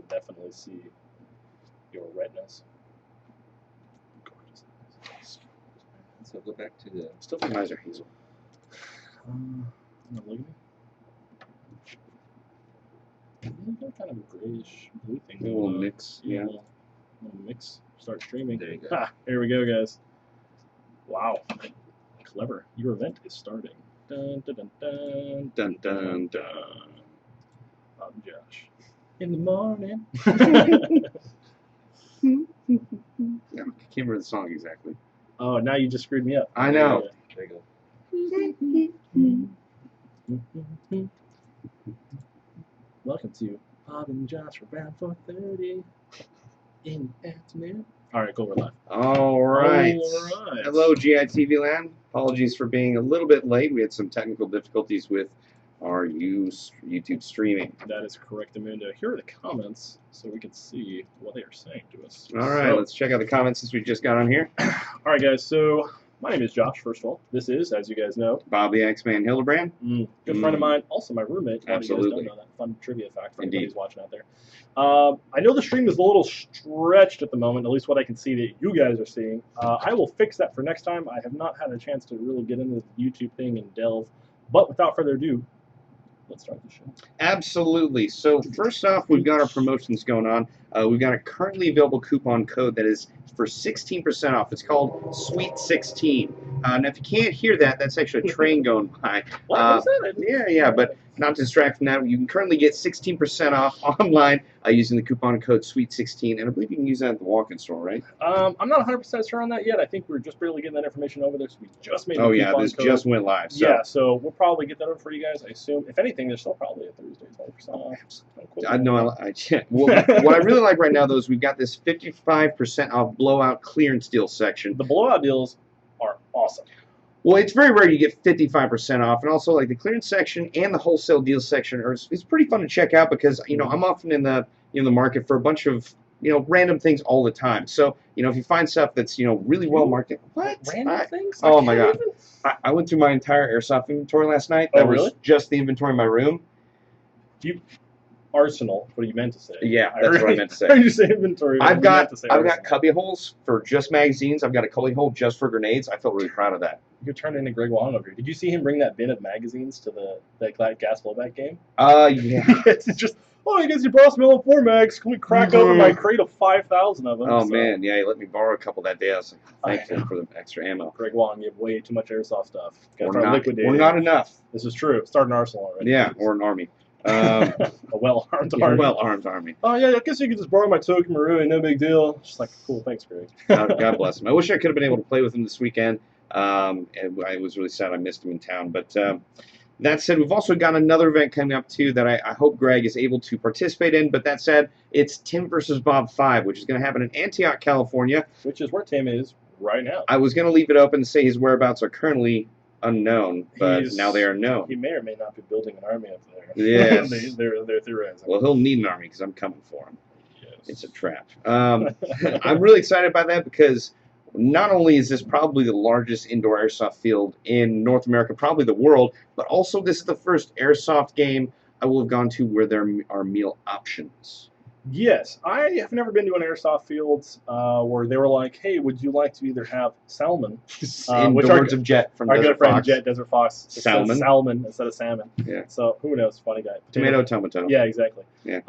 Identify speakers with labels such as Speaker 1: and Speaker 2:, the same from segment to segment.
Speaker 1: would definitely see your redness. Gorgeous.
Speaker 2: So go back to the.
Speaker 1: Still think eyes are hazel. Look at me. Kind of a grayish blue thing.
Speaker 2: A little mix, yeah.
Speaker 1: Little mix. Start streaming.
Speaker 2: There you go.
Speaker 1: Ah, here we go, guys. Wow. Clever. Your event is starting. Dun dun dun dun
Speaker 2: Dun dun dun.
Speaker 1: I'm Josh. In the morning.
Speaker 2: I can't remember the song exactly.
Speaker 1: Oh, now you just screwed me up.
Speaker 2: I know.
Speaker 1: There you go. Welcome to Bob and Josh for round 4:30 in the afternoon. All right, go, we're live.
Speaker 2: All right.
Speaker 1: All right.
Speaker 2: Hello, GITV land. Apologies for being a little bit late. We had some technical difficulties with our YouTube streaming.
Speaker 1: That is correct, Amanda. Here are the comments so we can see what they are saying to us.
Speaker 2: All right, let's check out the comments since we just got on here.
Speaker 1: All right, guys. So my name is Josh, first of all. This is, as you guys know,
Speaker 2: Bob the X-Man Hildebrand.
Speaker 1: Good friend of mine, also my roommate.
Speaker 2: Absolutely.
Speaker 1: You guys don't know that fun trivia fact for
Speaker 2: Indeed.
Speaker 1: anybody who's watching out there. I know the stream is a little stretched at the moment, at least what I can see that you guys are seeing. I will fix that for next time. I have not had a chance to really get into the YouTube thing and delve. But without further ado, let's start the show.
Speaker 2: Absolutely. So first off, we've got our promotions going on. We've got a currently available coupon code that is for 16% off. It's called Sweet 16. Now, if you can't hear that, that's actually a train going by.
Speaker 1: What was that?
Speaker 2: Yeah, but not to distract from that, you can currently get 16% off online using the coupon code Sweet16, and I believe you can use that at the walk-in store, right?
Speaker 1: I'm not 100% sure on that yet. I think we're just barely getting that information over there, so we just made the
Speaker 2: Oh yeah,
Speaker 1: coupon
Speaker 2: this
Speaker 1: code.
Speaker 2: just went live. So.
Speaker 1: Yeah, so we'll probably get that over for you guys, I assume. If anything, there's still probably a Thursday 20% off.
Speaker 2: I know. What I really like right now, though, is we've got this 55% off blowout clearance deal section.
Speaker 1: The blowout deals are awesome.
Speaker 2: Well, it's very rare you get 55% off, and also like the clearance section and the wholesale deals section it's pretty fun to check out because I'm often in the market for a bunch of random things all the time. So if you find stuff that's really well marketed,
Speaker 1: Random things?
Speaker 2: Oh my god! I went through my entire airsoft inventory last night. That was just the inventory in my room.
Speaker 1: Arsenal, what you meant to say.
Speaker 2: Yeah, that's what I meant to say.
Speaker 1: You say inventory.
Speaker 2: I've got cubby holes for just magazines. I've got a cubby hole just for grenades. I feel really proud of that.
Speaker 1: You're turning into Greg Wong over here. Did you see him bring that bin of magazines to that gas blowback game?
Speaker 2: Yeah.
Speaker 1: It's just, I guess you brought some L4 mags. Can we crack open my crate of 5,000 of them?
Speaker 2: Oh, man. Yeah, he let me borrow a couple that day. I was like, thankful for the extra ammo.
Speaker 1: Greg Wong, you have way too much airsoft stuff.
Speaker 2: We're not enough.
Speaker 1: This is true. Start an arsenal already.
Speaker 2: Yeah, or an army.
Speaker 1: A well-armed army.
Speaker 2: A well-armed army.
Speaker 1: Oh, yeah, I guess you could just borrow my Token Marui. No big deal. Just like, cool, thanks, Greg.
Speaker 2: God bless him. I wish I could have been able to play with him this weekend. And I was really sad I missed him in town. But that said, we've also got another event coming up, too, that I hope Greg is able to participate in. But that said, it's Tim versus Bob 5, which is going to happen in Antioch, California.
Speaker 1: Which is where Tim is right now.
Speaker 2: I was going to leave it open to say his whereabouts are currently unknown, but now they are known.
Speaker 1: He may or may not be building an army up there.
Speaker 2: Yes.
Speaker 1: they're theorizing.
Speaker 2: Well, he'll need an army because I'm coming for him.
Speaker 1: Yes.
Speaker 2: It's a trap. I'm really excited about that because not only is this probably the largest indoor airsoft field in North America, probably the world, but also this is the first airsoft game I will have gone to where there are meal options.
Speaker 1: Yes, I have never been to an airsoft field where they were like, "Hey, would you like to either have salmon?"
Speaker 2: In the words of Jet from
Speaker 1: our
Speaker 2: Desert
Speaker 1: good friend
Speaker 2: Fox.
Speaker 1: Jet, Desert Fox,
Speaker 2: Salmon.
Speaker 1: Salmon instead of salmon.
Speaker 2: Yeah.
Speaker 1: So who knows? Funny guy.
Speaker 2: Tomato.
Speaker 1: Yeah, exactly.
Speaker 2: Yeah.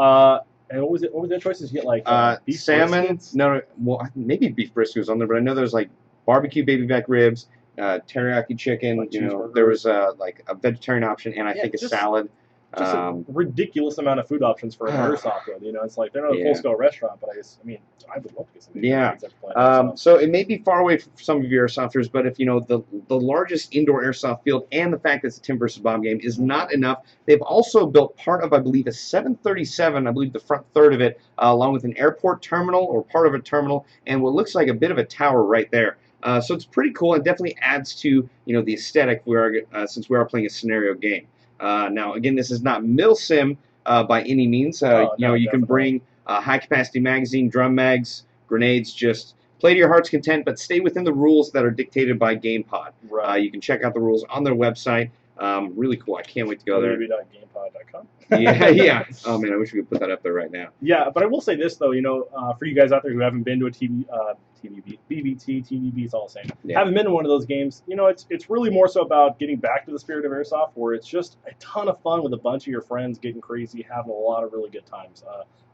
Speaker 1: And what was it? What were the choices? You get like beef
Speaker 2: salmon.
Speaker 1: briskets?
Speaker 2: No, well, maybe beef brisket was on there, but I know there's like barbecue baby back ribs, teriyaki chicken.
Speaker 1: Like
Speaker 2: there was like a vegetarian option, and I think a salad.
Speaker 1: Just a ridiculous amount of food options for an airsoft field. It's like they're not a full-scale restaurant, but I would love to get some.
Speaker 2: Yeah. So it may be far away from some of your airsofters, but if the largest indoor airsoft field and the fact that it's a Tim versus Bob game is not enough, they've also built part of, I believe, a 737. I believe the front third of it, along with an airport terminal or part of a terminal, and what looks like a bit of a tower right there. So it's pretty cool and definitely adds to the aesthetic since we are playing a scenario game. Now, again, this is not milsim by any means. You can bring high-capacity magazine, drum mags, grenades, just play to your heart's content, but stay within the rules that are dictated by GamePod.
Speaker 1: Right.
Speaker 2: You can check out the rules on their website. Really cool. I can't wait to go there.
Speaker 1: www.gamepod.com.
Speaker 2: Yeah. Oh man, I wish we could put that up there right now.
Speaker 1: Yeah, but I will say this though, for you guys out there who haven't been to a BBT, TVB, it's all the same.
Speaker 2: Yeah.
Speaker 1: Haven't been to one of those games, it's really more so about getting back to the spirit of Airsoft, where it's just a ton of fun with a bunch of your friends, getting crazy, having a lot of really good times.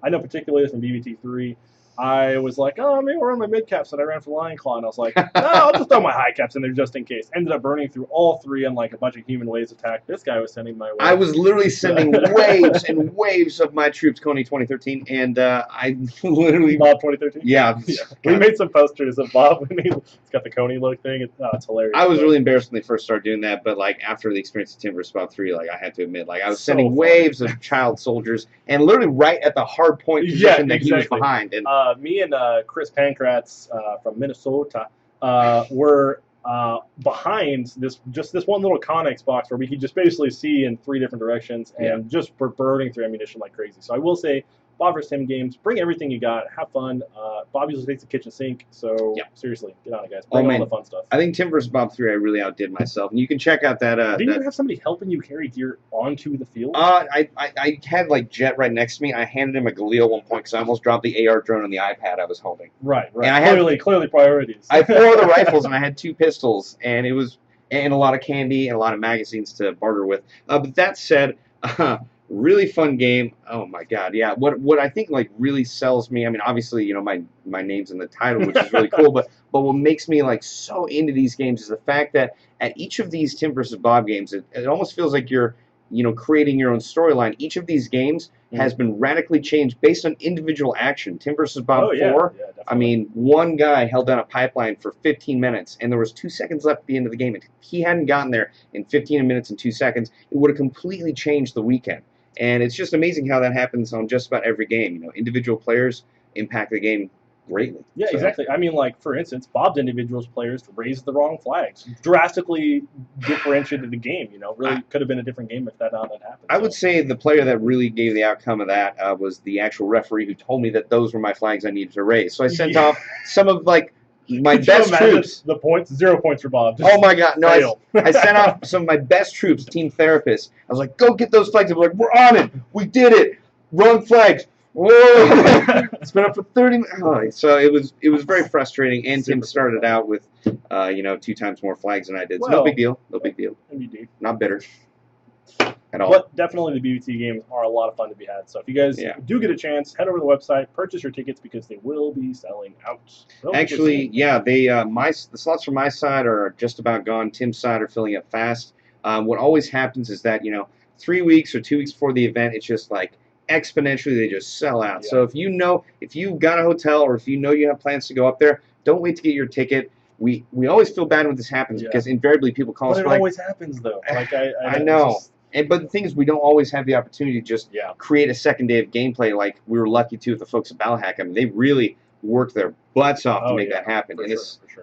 Speaker 1: I know particularly from BBT3, I was like, oh, maybe I'll run my mid caps that I ran for Lion Claw, and I was like, no, I'll just throw my high caps in there just in case. Ended up burning through all three on like a bunch of human waves attack. This guy was sending my way.
Speaker 2: I was literally sending waves and waves of my troops, Coney 2013, and I literally
Speaker 1: Bob 2013.
Speaker 2: Yeah.
Speaker 1: We made some posters of Bob. It's got the Coney look thing. It's hilarious.
Speaker 2: I was really embarrassed when they first started doing that, but like after the experience of Team vs. Bob 3, like I had to admit, like I was sending waves of child soldiers, and literally right at the hard point position that he was behind. And
Speaker 1: me and Chris Pankratz from Minnesota were behind this one little Connex box where we could just basically see in three different directions and just were burning through ammunition like crazy. So I will say, Bob vs. Tim games, bring everything you got, have fun. Bob usually takes the kitchen sink, so seriously, get on it, guys. Bring all the fun stuff.
Speaker 2: I think Tim vs. Bob 3, I really outdid myself, and you can check out that.
Speaker 1: Didn't you have somebody helping you carry gear onto the field?
Speaker 2: I had like Jet right next to me. I handed him a Galil at one point because I almost dropped the AR drone on the iPad I was holding.
Speaker 1: Right. And I had clearly priorities.
Speaker 2: I had 4 other rifles and I had 2 pistols, and it was a lot of candy and a lot of magazines to barter with. But that said. Really fun game. Oh my god, yeah. What I think like really sells me. I mean, obviously, my name's in the title, which is really cool. But what makes me like so into these games is the fact that at each of these Tim vs. Bob games, it almost feels like you're creating your own storyline. Each of these games has been radically changed based on individual action. Tim vs. Bob 4. I mean, one guy held down a pipeline for 15 minutes, and there was 2 seconds left at the end of the game. If he hadn't gotten there in 15 minutes and 2 seconds, it would have completely changed the weekend. And it's just amazing how that happens on just about every game. Individual players impact the game greatly.
Speaker 1: Yeah, exactly. I mean, like, for instance, Bob's individual players raised the wrong flags. Drastically differentiated the game, Really could have been a different game if that hadn't happened.
Speaker 2: I would say the player that really gave the outcome of that was the actual referee who told me that those were my flags I needed to raise. So I sent off some of, like, my best troops.
Speaker 1: The points, 0 points for Bob.
Speaker 2: Oh my god, no! I sent off some of my best troops, team therapists. I was like, "Go get those flags." They were like, "We're on it. We did it. Wrong flags." Whoa! It's been up for 30 minutes. So it was very frustrating. And Tim started out with, 2 times more flags than I did. So no big deal. No big deal. Not bitter. At all.
Speaker 1: But definitely the BBT games are a lot of fun to be had. So if you guys do get a chance, head over to the website, purchase your tickets because they will be selling out.
Speaker 2: Actually, yeah, the slots from my side are just about gone. Tim's side are filling up fast. What always happens is that 3 weeks or 2 weeks before the event, it's just like exponentially they just sell out. So if you've got a hotel or if you have plans to go up there, don't wait to get your ticket. We always feel bad when this happens because invariably people call us.
Speaker 1: But it always happens though. Like
Speaker 2: I know. But the thing is, we don't always have the opportunity to just create a second day of gameplay like we were lucky to with the folks at Battlehack. I mean, they really worked their butts off to make that happen. And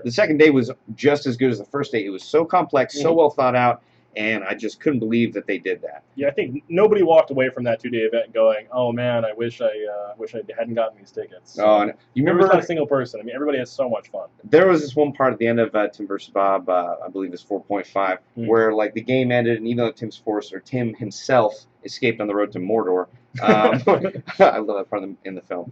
Speaker 2: the second day was just as good as the first day. It was so complex, so well thought out, and I just couldn't believe that they did that.
Speaker 1: Yeah, I think nobody walked away from that 2-day event going, "Oh man, I wish I hadn't gotten these tickets."
Speaker 2: Oh, and you remember?
Speaker 1: Not a single person. I mean, everybody has so much fun.
Speaker 2: There was this one part at the end of Tim vs. Bob, I believe it's 4.5, where like the game ended, and even though Tim himself escaped on the road to Mordor, I love that part in the film.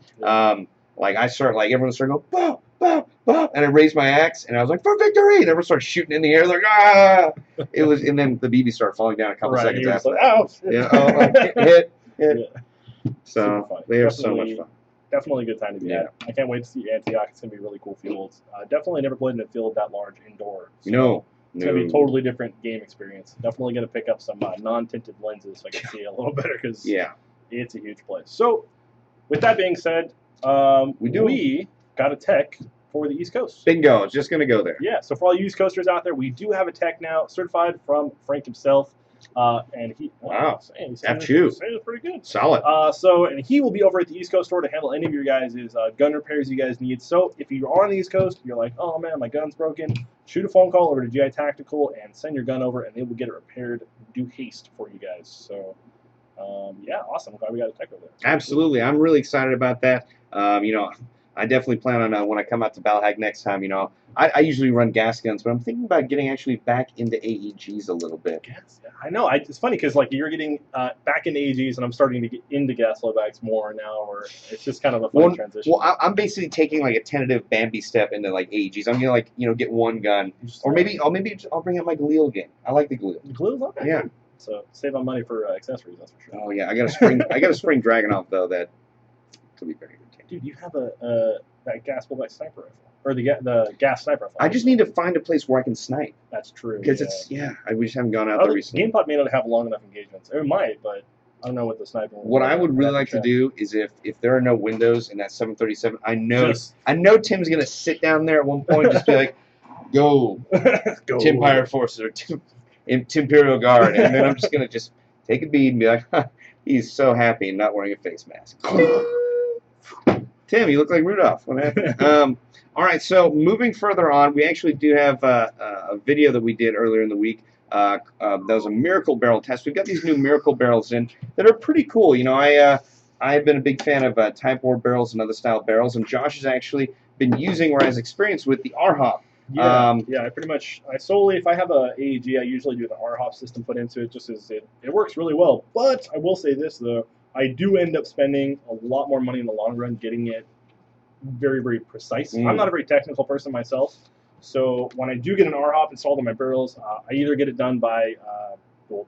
Speaker 2: Everyone started going, "Bob, Bob, Bob," and I raised my axe, and I was like, "For victory!" And everyone started shooting in the air, like, "Ah!" And then the BB started falling down a couple seconds after that.
Speaker 1: Ouch!
Speaker 2: Hit. Yeah. So they are so much fun.
Speaker 1: Definitely a good time to be at. I can't wait to see Antioch. It's going to be really cool fields. Definitely never played in a field that large indoor. So
Speaker 2: No.
Speaker 1: It's going to be a totally different game experience. Definitely going to pick up some non-tinted lenses so I can see a little better because it's a huge place. So, with that being said, we got a tech for the East Coast.
Speaker 2: Bingo. Just going to go there.
Speaker 1: Yeah. So, for all you East Coasters out there, we do have a tech now certified from Frank himself. And he
Speaker 2: F you.
Speaker 1: It's pretty good.
Speaker 2: Solid.
Speaker 1: And he will be over at the East Coast store to handle any of your guys' gun repairs you guys need. So if you are on the East Coast, you're like, "Oh man, my gun's broken," shoot a phone call over to GI Tactical and send your gun over, and they will get it repaired due haste for you guys. So awesome. I'm glad we got a tech over there.
Speaker 2: Absolutely. I'm really excited about that. I definitely plan on when I come out to Balhag next time. I usually run gas guns, but I'm thinking about getting actually back into AEGs a little bit.
Speaker 1: Gas, yeah. I know. It's funny because like you're getting back into AEGs, and I'm starting to get into gas blowbacks more now. Or it's just kind of a funny transition.
Speaker 2: Well, I'm basically taking like a tentative Bambi step into like AEGs. I'm gonna like get one gun, or maybe I'll bring out my Galil again. I like the Galil.
Speaker 1: The Galil's okay.
Speaker 2: Yeah.
Speaker 1: So save on money for accessories, that's for sure.
Speaker 2: Oh yeah, I got a spring Dragunov though that could be very good.
Speaker 1: Dude, you have that gas blowback sniper rifle, or the gas sniper rifle.
Speaker 2: I just need to find a place where I can snipe.
Speaker 1: That's true.
Speaker 2: Because we just haven't gone out there recently.
Speaker 1: GamePod may not have long enough engagements. It might, but I don't know what the sniping.
Speaker 2: What I would really like to do is if there are no windows in that 737, I know Tim's gonna sit down there at one point and just be like, "Go,
Speaker 1: go,
Speaker 2: Tim Pirate Forces or Tim Imperial Guard," and then I'm just gonna take a bead and be like, "He's so happy and not wearing a face mask." Tim, you look like Rudolph. What happened? All right, so moving further on, we actually do have a video that we did earlier in the week. That was a Miracle Barrel test. We've got these new Miracle Barrels in that are pretty cool. I've been a big fan of Type War barrels and other style barrels, and Josh has actually been using or has experience with the RHOP.
Speaker 1: Yeah, I solely, if I have a AEG, I usually do the RHOP system put into it, just as it works really well. But I will say this, though. I do end up spending a lot more money in the long run getting it very, very precise. I'm not a very technical person myself, so when I do get an RHOP installed on my barrels, I either get it done by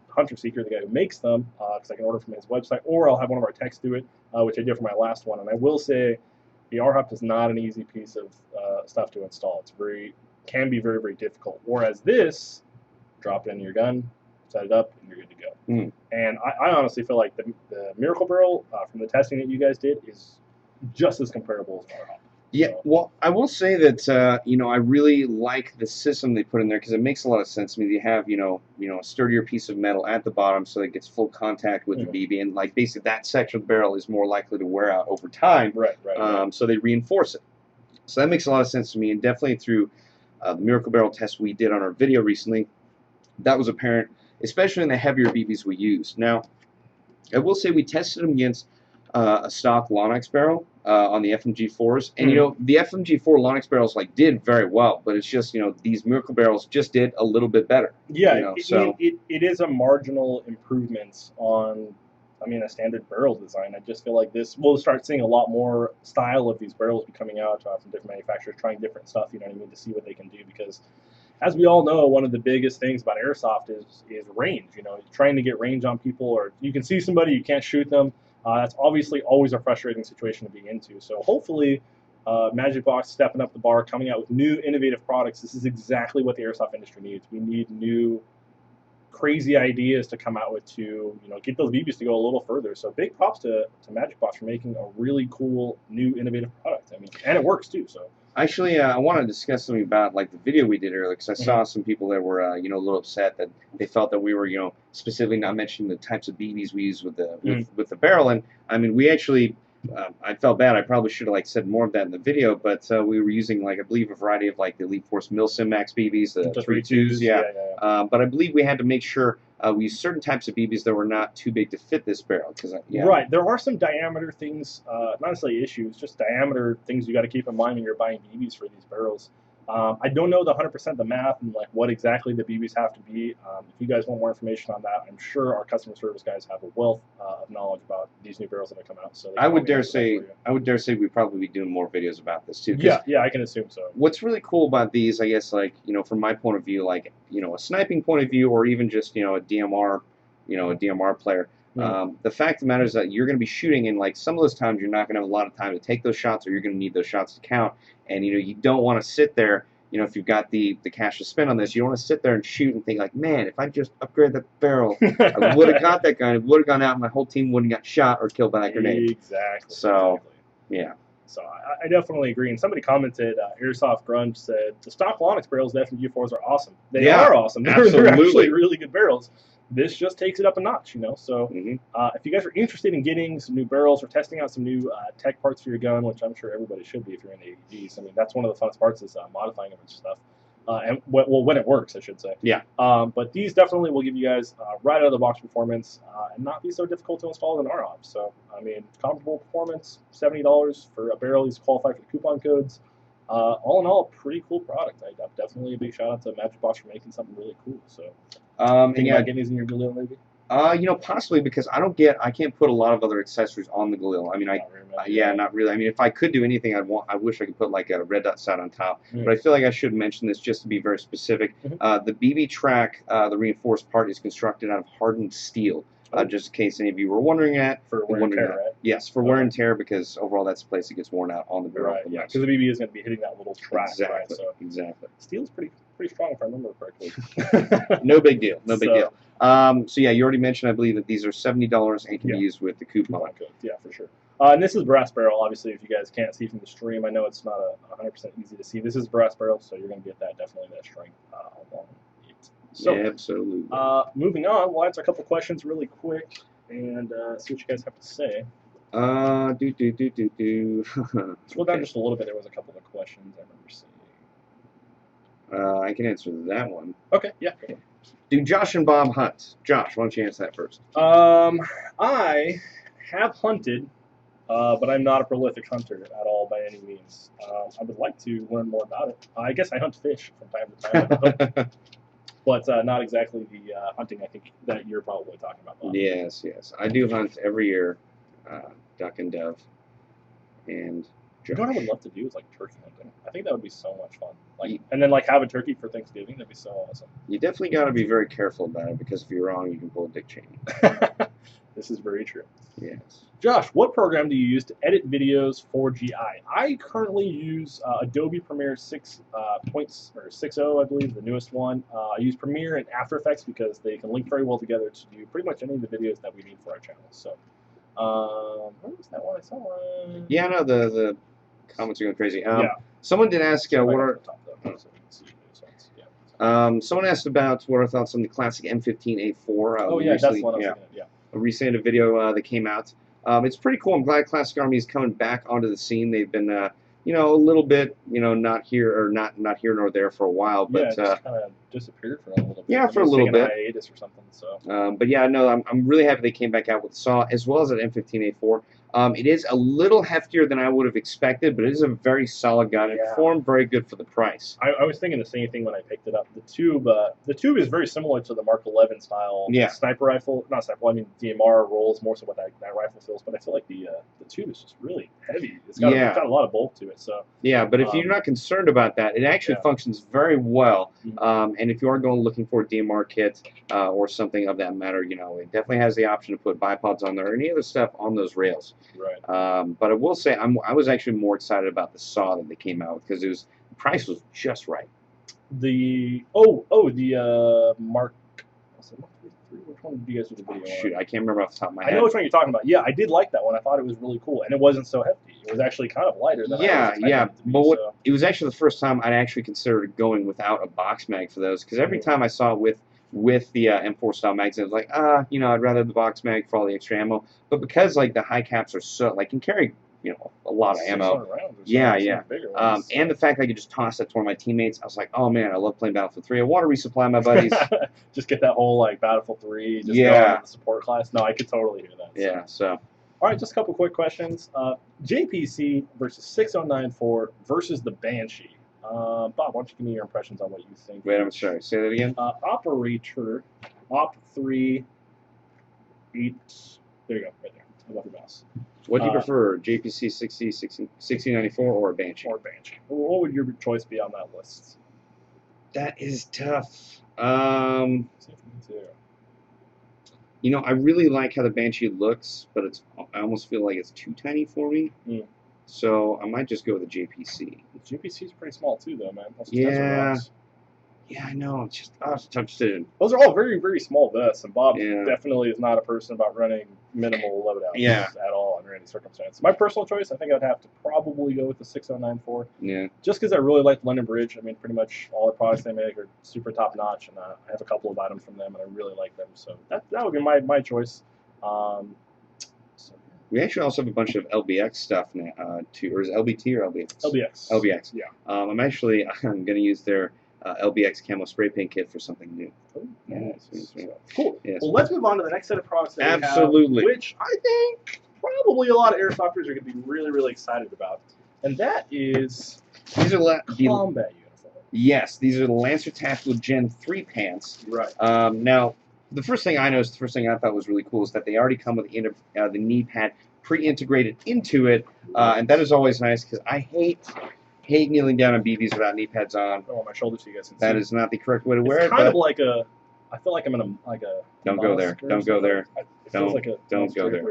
Speaker 1: Hunter Seeker, the guy who makes them, because I can order from his website, or I'll have one of our techs do it, which I did for my last one. And I will say, the RHOP is not an easy piece of stuff to install. Can be very, very difficult. Whereas this, drop it into your gun, set it up, and you're good to go. And I honestly feel like the Miracle Barrel, from the testing that you guys did, is just as comparable as RHOP.
Speaker 2: Yeah, well, I will say that I really like the system they put in there because it makes a lot of sense to me. You have a sturdier piece of metal at the bottom so it gets full contact with the BB, and like basically that section of the barrel is more likely to wear out over time.
Speaker 1: Right.
Speaker 2: So they reinforce it. So that makes a lot of sense to me, and definitely through the Miracle Barrel test we did on our video recently, that was apparent, especially in the heavier BBs we used. Now, I will say we tested them against a stock Lonix barrel on the FMG4s, and the FMG4 Lonix barrels did very well, but it's just these Miracle Barrels just did a little bit better.
Speaker 1: Yeah, it is a marginal improvement on, a standard barrel design. I just feel like we'll start seeing a lot more style of these barrels be coming out from different manufacturers, trying different stuff. You know what I mean, to see what they can do, because as we all know, one of the biggest things about airsoft is range. Trying to get range on people, or you can see somebody, you can't shoot them. That's obviously always a frustrating situation to be into. So hopefully, Magic Box stepping up the bar, coming out with new innovative products. This is exactly what the airsoft industry needs. We need new, crazy ideas to come out with to get those BBs to go a little further. So big props to Magic Box for making a really cool, new, innovative product. And it works too. So.
Speaker 2: Actually, I want to discuss something about the video we did earlier, because I saw some people that were a little upset that they felt that we were specifically not mentioning the types of BBs we use with the barrel. And we actually, I felt bad. I probably should have said more of that in the video, but we were using I believe a variety of the Elite Force Milsim Max BBs, the 3.2s, yeah. But I believe we had to make sure we use certain types of BBs that were not too big to fit this barrel.
Speaker 1: Right, there are some diameter things, not necessarily issues, just diameter things you got to keep in mind when you're buying BBs for these barrels. I don't know the 100% the math and what exactly the BBs have to be. If you guys want more information on that, I'm sure our customer service guys have a wealth of knowledge about these new barrels that have come out. So I would dare say
Speaker 2: we'd probably be doing more videos about this too.
Speaker 1: Yeah, I can assume so.
Speaker 2: What's really cool about these, I guess, from my point of view, a sniping point of view, or even just a DMR, a DMR player. The fact of the matter is that you're going to be shooting, and some of those times you're not going to have a lot of time to take those shots, or you're going to need those shots to count. And you don't want to sit there. If you've got the cash to spend on this, you don't want to sit there and shoot and think man, if I just upgrade that barrel, I would have got that gun. It would have gone out, and my whole team wouldn't have got shot or killed by that grenade.
Speaker 1: Exactly.
Speaker 2: So, yeah.
Speaker 1: So I definitely agree. And somebody commented, Airsoft Grunge said, the stock Lonix barrels, the FMG4s are awesome. They are awesome. They're actually really good barrels. This just takes it up a notch, So if you guys are interested in getting some new barrels or testing out some new tech parts for your gun, which I'm sure everybody should be if you're in the AEGs, that's one of the funnest parts is modifying them and stuff. and well, when it works, I should say.
Speaker 2: Yeah.
Speaker 1: But these definitely will give you guys right out of the box performance and not be so difficult to install in ROP. So, I mean, comparable performance, $70 for a barrel. These qualify for the coupon codes. All in all, pretty cool product. Definitely a big shout out to Magic Box for making something really cool. So, thinking about getting these in your Galil, maybe?
Speaker 2: Possibly, because I can't put a lot of other accessories on the Galil. I mean, not really. I mean, if I could do anything, I wish I could put like a red dot sight on top. But I feel like I should mention this just to be very specific. The BB track, the reinforced part, is constructed out of hardened steel. Just in case any of you were wondering that.
Speaker 1: For wear and tear, right?
Speaker 2: Yes, for wear and tear, because overall that's the place it gets worn out on the barrel.
Speaker 1: Right, yeah, because the BB is going to be hitting that little track.
Speaker 2: Exactly,
Speaker 1: right? So
Speaker 2: exactly.
Speaker 1: Steel's pretty strong, if I remember correctly.
Speaker 2: No big deal, no big deal. So yeah, you already mentioned, I believe, that these are $70 and can be used with the coupon code.
Speaker 1: Yeah, for sure. And this is brass barrel. Obviously, if you guys can't see from the stream, I know it's not 100% easy to see. This is brass barrel, so you're going to get that strength along it. So,
Speaker 2: yeah, absolutely.
Speaker 1: Moving on, we'll answer a couple questions really quick and see what you guys have to say. Scroll down just a little bit. There was a couple of questions I remember seeing.
Speaker 2: I can answer that one.
Speaker 1: Okay, yeah.
Speaker 2: Do Josh and Bob hunt? Josh, why don't you answer that first?
Speaker 1: I have hunted, but I'm not a prolific hunter at all by any means. I would like to learn more about it. I guess I hunt fish from time to time, but not exactly the hunting I think that you're probably talking about, Bob.
Speaker 2: Yes. I do hunt every year, duck and dove, and
Speaker 1: you know what I would love to do is like turkey hunting. I think that would be so much fun. And then have a turkey for Thanksgiving. That'd be so awesome.
Speaker 2: You definitely got to be very careful about it, because if you're wrong, you can pull a Dick Cheney.
Speaker 1: This is very true.
Speaker 2: Yes.
Speaker 1: Josh, what program do you use to edit videos for GI? I currently use Adobe Premiere 6.0, I believe, the newest one. I use Premiere and After Effects because they can link very well together to do pretty much any of the videos that we need for our channel. So, where was that one I saw?
Speaker 2: Yeah, no, the comments are going crazy. Someone did ask someone asked about what our thoughts on the classic M15A4.
Speaker 1: That's the one I was thinking of, yeah.
Speaker 2: A recent video that came out. It's pretty cool. I'm glad Classic Army is coming back onto the scene. They've been, a little bit, not here nor there for a while, but
Speaker 1: it just kind of disappeared for a little bit.
Speaker 2: Yeah, for a little bit.
Speaker 1: Hiatus or something. So.
Speaker 2: But yeah, no, I'm really happy they came back out with Saw as well as an M15A4. It is a little heftier than I would have expected, but it is a very solid gun. It performed very good for the price.
Speaker 1: I was thinking the same thing when I picked it up. The tube is very similar to the Mark 11 style sniper rifle. Not sniper, I mean DMR rolls more so what that rifle feels, but I feel like the tube is just really heavy. It's got a lot of bulk to it. So
Speaker 2: yeah, but if you're not concerned about that, it actually functions very well. And if you are going looking for a DMR kit or something of that matter, it definitely has the option to put bipods on there or any other stuff on those rails.
Speaker 1: Right.
Speaker 2: But I will say I was actually more excited about the Saw that they came out with because the price was just right.
Speaker 1: The Mark. Was it Mark 3? Which one did you guys do the video on?
Speaker 2: Shoot, I can't remember off the top of my head.
Speaker 1: I know which one you're talking about. Yeah, I did like that one. I thought it was really cool, and it wasn't so hefty. It was actually kind of lighter than I was expecting it to be,
Speaker 2: but it was actually the first time I'd actually considered going without a box mag for those, because every time I saw it with the M4 style magazine, I was like, I'd rather the box mag for all the extra ammo. But because the high caps are so can carry a lot of ammo. And the fact that I could just toss that to one of my teammates, I was like, oh man, I love playing Battlefield 3. I want to resupply my buddies.
Speaker 1: Just get that whole Battlefield 3. Just go into the support class. No, I could totally hear that.
Speaker 2: Yeah. So.
Speaker 1: All right, just a couple quick questions. JPC versus 6094 versus the Banshee. Bob, why don't you give me your impressions on what you think?
Speaker 2: Wait, I'm sorry. Say that again.
Speaker 1: Operator, Op3, 8. There you go, right there. Above your mouse.
Speaker 2: What do you prefer, JPC 6094 or a Banshee?
Speaker 1: Or Banshee. What would your choice be on that list?
Speaker 2: That is tough. I really like how the Banshee looks, but I almost feel like it's too tiny for me. So I might just go with the JPC.
Speaker 1: The JPC is pretty small too, though, man.
Speaker 2: Yeah, I know. It's just a tough decision.
Speaker 1: Those are all very, very small vests, and Bob definitely is not a person about running minimal loadouts at all under any circumstance. My personal choice, I think I'd have to probably go with the 6094.
Speaker 2: Yeah. Just
Speaker 1: because I really like London Bridge. I mean, pretty much all the products they make are super top notch, and I have a couple of items from them, and I really like them. So that would be my choice.
Speaker 2: We actually also have a bunch of LBX stuff now, too. Or is it LBT or LBX?
Speaker 1: LBX.
Speaker 2: LBX.
Speaker 1: Yeah.
Speaker 2: I'm going to use their LBX camo spray paint kit for something new.
Speaker 1: Oh,
Speaker 2: Yeah,
Speaker 1: nice.
Speaker 2: yeah.
Speaker 1: Cool.
Speaker 2: Yes.
Speaker 1: Well, let's move on to the next set of products that
Speaker 2: Absolutely.
Speaker 1: we have, which I think probably a lot of airsofters are going to be really, really excited about, and that is
Speaker 2: These are
Speaker 1: combat uniform.
Speaker 2: Yes, these are the Lancer Tactical Gen 3 pants.
Speaker 1: Right.
Speaker 2: Now, the first thing I noticed, the first thing I thought was really cool is that they already come with the knee pad pre-integrated into it, and that is always nice because I hate kneeling down on BBs without knee pads on.
Speaker 1: Oh, on my shoulder so you guys can see.
Speaker 2: That is not the correct way to wear it.
Speaker 1: It's kind of like a. I feel like I'm in a
Speaker 2: Don't go there. Don't go there.
Speaker 1: It feels like a
Speaker 2: Don't go there.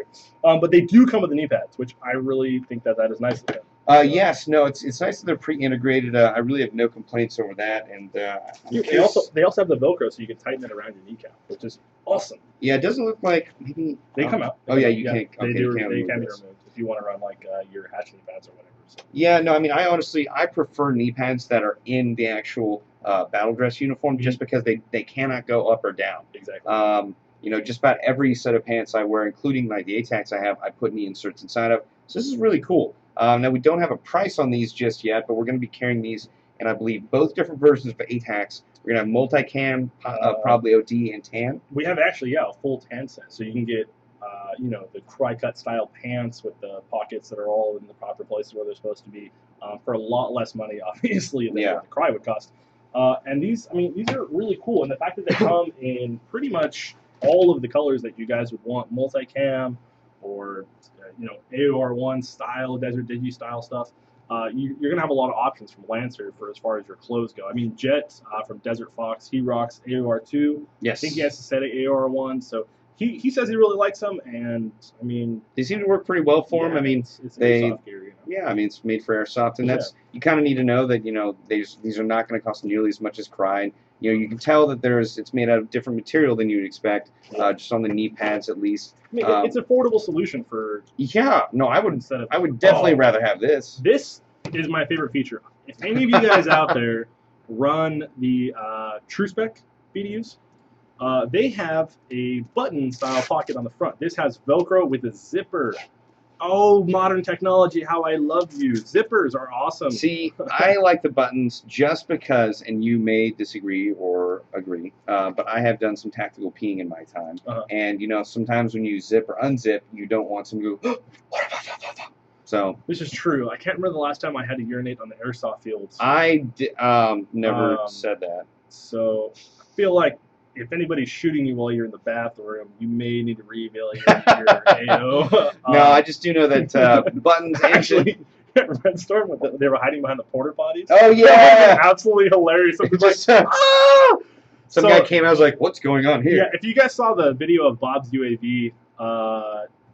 Speaker 1: But they do come with the knee pads, which I really think that is nice of them.
Speaker 2: Yes, no, it's nice that they're pre-integrated. I really have no complaints over that, and
Speaker 1: they also have the Velcro, so you can tighten it around your kneecap, which is awesome.
Speaker 2: Yeah, it doesn't look like maybe
Speaker 1: they come out.
Speaker 2: Oh yeah, you can't.
Speaker 1: They
Speaker 2: Okay,
Speaker 1: can be
Speaker 2: remove
Speaker 1: removed if you want to run like your hatch knee pads or whatever. So.
Speaker 2: Yeah, no, I mean, I prefer knee pads that are in the actual battle dress uniform, just because they cannot go up or down.
Speaker 1: Exactly.
Speaker 2: You know, just about every set of pants I wear, including like the ATACs I have, I put knee inserts inside of. So this is really cool. Now, we don't have a price on these just yet, but we're going to be carrying these in, I believe, both different versions of ATACs. We're going to have multicam, probably OD and tan.
Speaker 1: We have actually, a full tan set. So you can get, the cry-cut style pants with the pockets that are all in the proper places where they're supposed to be for a lot less money, obviously, than what the cry would cost. And these are really cool. And the fact that they come in pretty much all of the colors that you guys would want, multicam or AOR1 style, Desert Digi style stuff. You're going to have a lot of options from Lancer for as far as your clothes go. I mean, Jet from Desert Fox, he rocks AOR2.
Speaker 2: Yes.
Speaker 1: I think he has a set of AOR1, so he says he really likes them, and I mean,
Speaker 2: they seem to work pretty well for him. I mean,
Speaker 1: it's airsoft gear,
Speaker 2: Yeah, I mean, it's made for airsoft, and that's you kind of need to know that these are not going to cost nearly as much as Cry. You can tell that it's made out of different material than you'd expect, just on the knee pads at least.
Speaker 1: I mean, it's an affordable solution for.
Speaker 2: Yeah, no, I would definitely rather have this.
Speaker 1: This is my favorite feature. If any of you guys out there run the TrueSpec BDUs, they have a button-style pocket on the front. This has Velcro with a zipper. Oh, modern technology, how I love you. Zippers are awesome.
Speaker 2: See, I like the buttons just because, and you may disagree or agree, but I have done some tactical peeing in my time. And, sometimes when you zip or unzip, you don't want some to go, so.
Speaker 1: This is true. I can't remember the last time I had to urinate on the airsoft fields.
Speaker 2: I never said that.
Speaker 1: So I feel like if anybody's shooting you while you're in the bathroom, you may need to reveal your AO.
Speaker 2: No, I just do know that buttons
Speaker 1: actually. Red Storm, they were hiding behind the porta potties.
Speaker 2: Oh yeah,
Speaker 1: absolutely hilarious.
Speaker 2: Some guy came out, I was like, "What's going on here?"
Speaker 1: Yeah, if you guys saw the video of Bob's UAV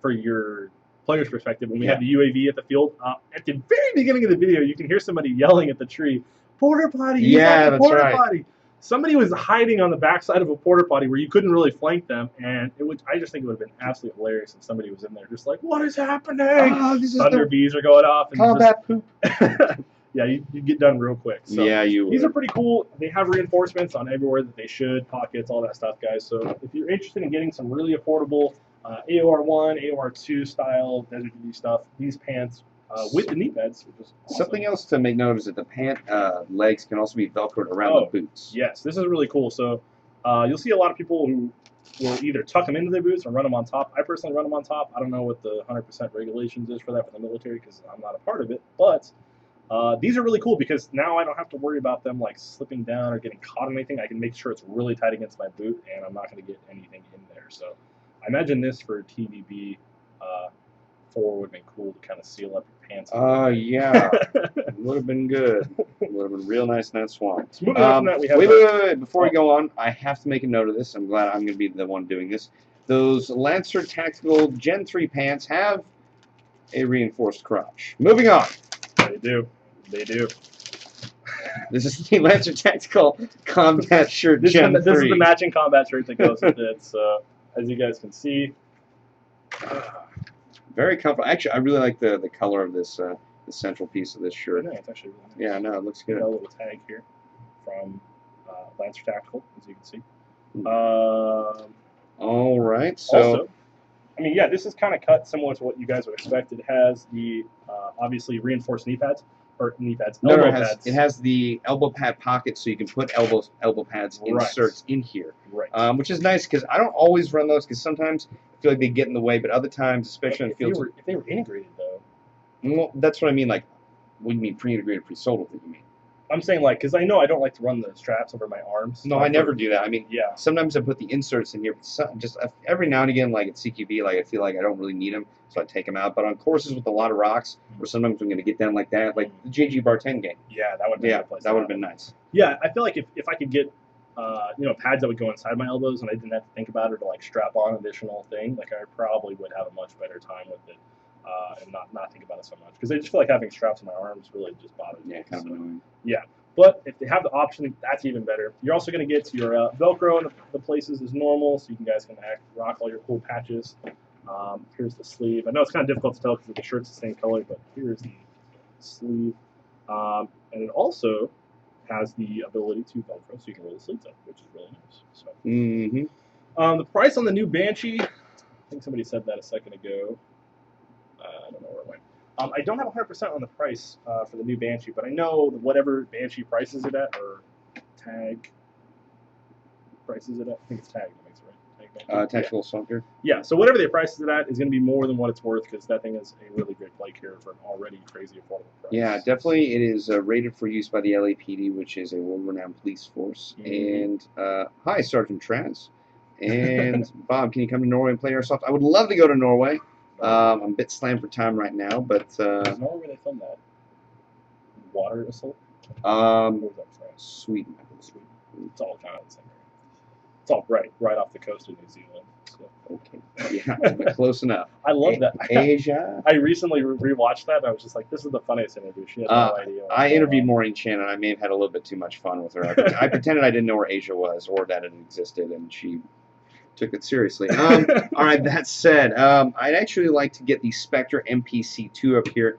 Speaker 1: for your player's perspective, when we had the UAV at the field, at the very beginning of the video, you can hear somebody yelling at the tree, "Porta potty!"
Speaker 2: Yeah, that's
Speaker 1: porta
Speaker 2: right.
Speaker 1: Potty. Somebody was hiding on the backside of a porta potty where you couldn't really flank them, and I just think it would have been absolutely hilarious if somebody was in there just like, "What is happening?" Thunder bees are going off, and
Speaker 2: combat poop.
Speaker 1: Yeah, you get done real quick. So
Speaker 2: yeah, you would.
Speaker 1: These are pretty cool. They have reinforcements on everywhere that they should, pockets, all that stuff, guys. So if you're interested in getting some really affordable AOR1, AOR2 style Desert Digi stuff, these pants with the knee pads, which is awesome.
Speaker 2: Something else to make note is that the pant legs can also be velcroed around the boots.
Speaker 1: Yes, this is really cool. So you'll see a lot of people who will either tuck them into their boots or run them on top. I personally run them on top. I don't know what the 100% regulations is for that for the military because I'm not a part of it. But these are really cool because now I don't have to worry about them like slipping down or getting caught in anything. I can make sure it's really tight against my boot and I'm not going to get anything in there. So I imagine this for TVB 4 would have been cool to kind of seal up your pants.
Speaker 2: Yeah. It would have been good. It would have been real nice in that swamp.
Speaker 1: So moving on from that, we have
Speaker 2: wait. Before we go on, I have to make a note of this. I'm glad I'm going to be the one doing this. Those Lancer Tactical Gen 3 pants have a reinforced crotch. Moving on.
Speaker 1: They do. They do.
Speaker 2: This is the Lancer Tactical Combat Shirt Gen 3.
Speaker 1: This is the matching combat shirt that goes with it. So, as you guys can see.
Speaker 2: Very comfortable. Actually, I really like the color of this the central piece of this shirt.
Speaker 1: Yeah, it's actually really nice.
Speaker 2: Yeah, no, it looks good.
Speaker 1: Got a little tag here from Lancer Tactical, as you can see.
Speaker 2: All right. So,
Speaker 1: also, I mean, yeah, this is kind of cut similar to what you guys would expect. It has the obviously reinforced knee pads. or knee pads,
Speaker 2: No,
Speaker 1: elbow
Speaker 2: it
Speaker 1: pads.
Speaker 2: has the elbow pad pocket, so you can put elbow pads inserts in here,
Speaker 1: Right.
Speaker 2: which is nice because I don't always run those because sometimes I feel like they get in the way, but other times, especially in
Speaker 1: if
Speaker 2: fields,
Speaker 1: they were integrated though.
Speaker 2: well, that's what I mean. Like, what do you mean pre-integrated, pre-sold? What do you mean?
Speaker 1: I'm saying like because I know I don't like to run the straps over my arms.
Speaker 2: No, I never do that. I mean,
Speaker 1: yeah.
Speaker 2: sometimes I put the inserts in here, but just every now and again, like at CQB, like I feel like I don't really need them, so I take them out. But on courses with a lot of rocks, where sometimes I'm going to get down like that, like the JG Bar 10 game.
Speaker 1: Yeah, that would be
Speaker 2: that would have been nice.
Speaker 1: Yeah, I feel like if I could get pads that would go inside my elbows and I didn't have to think about it or like strap on additional thing, like I probably would have a much better time with it and not think about it so much because I just feel like having straps on my arms really just bothers me.
Speaker 2: Yeah, kind of annoying.
Speaker 1: Yeah. But if they have the option, that's even better. You're also going to get your Velcro in the places as normal, so you guys can rock all your cool patches. Here's the sleeve. I know it's kind of difficult to tell because the shirt's the same color, but here's the sleeve. And it also has the ability to Velcro, so you can roll the sleeves up, which is really nice. So, the price on the new Banshee, I think somebody said that a second ago. I don't know where it went. I don't have 100% on the price for the new Banshee, but I know whatever Banshee prices it at, or Tag prices it at. I think it's Tag that makes it right.
Speaker 2: Tactical Specter.
Speaker 1: Yeah, so whatever they prices it at is going to be more than what it's worth because that thing is a really great play carrier for an already crazy affordable price.
Speaker 2: Yeah, definitely. It is rated for use by the LAPD, which is a world-renowned police force. And hi, Sergeant Traz. And Bob, can you come to Norway and play Airsoft? I would love to go to Norway. I'm a bit slammed for time right now, but
Speaker 1: is Norway where they film that? Water assault?
Speaker 2: Sweden.
Speaker 1: Sweden. It's all kind of the same area. It's all right off the coast of New Zealand. So.
Speaker 2: Okay. Yeah, close enough.
Speaker 1: I love that.
Speaker 2: Asia.
Speaker 1: I recently rewatched that, and I was just like, this is the funniest interview. She had no idea.
Speaker 2: I interviewed Maureen Chan, and I may have had a little bit too much fun with her. I pretended I didn't know where Asia was or that it existed, and she took it seriously. All right, that said, I'd actually like to get the Specter MPC2 up here.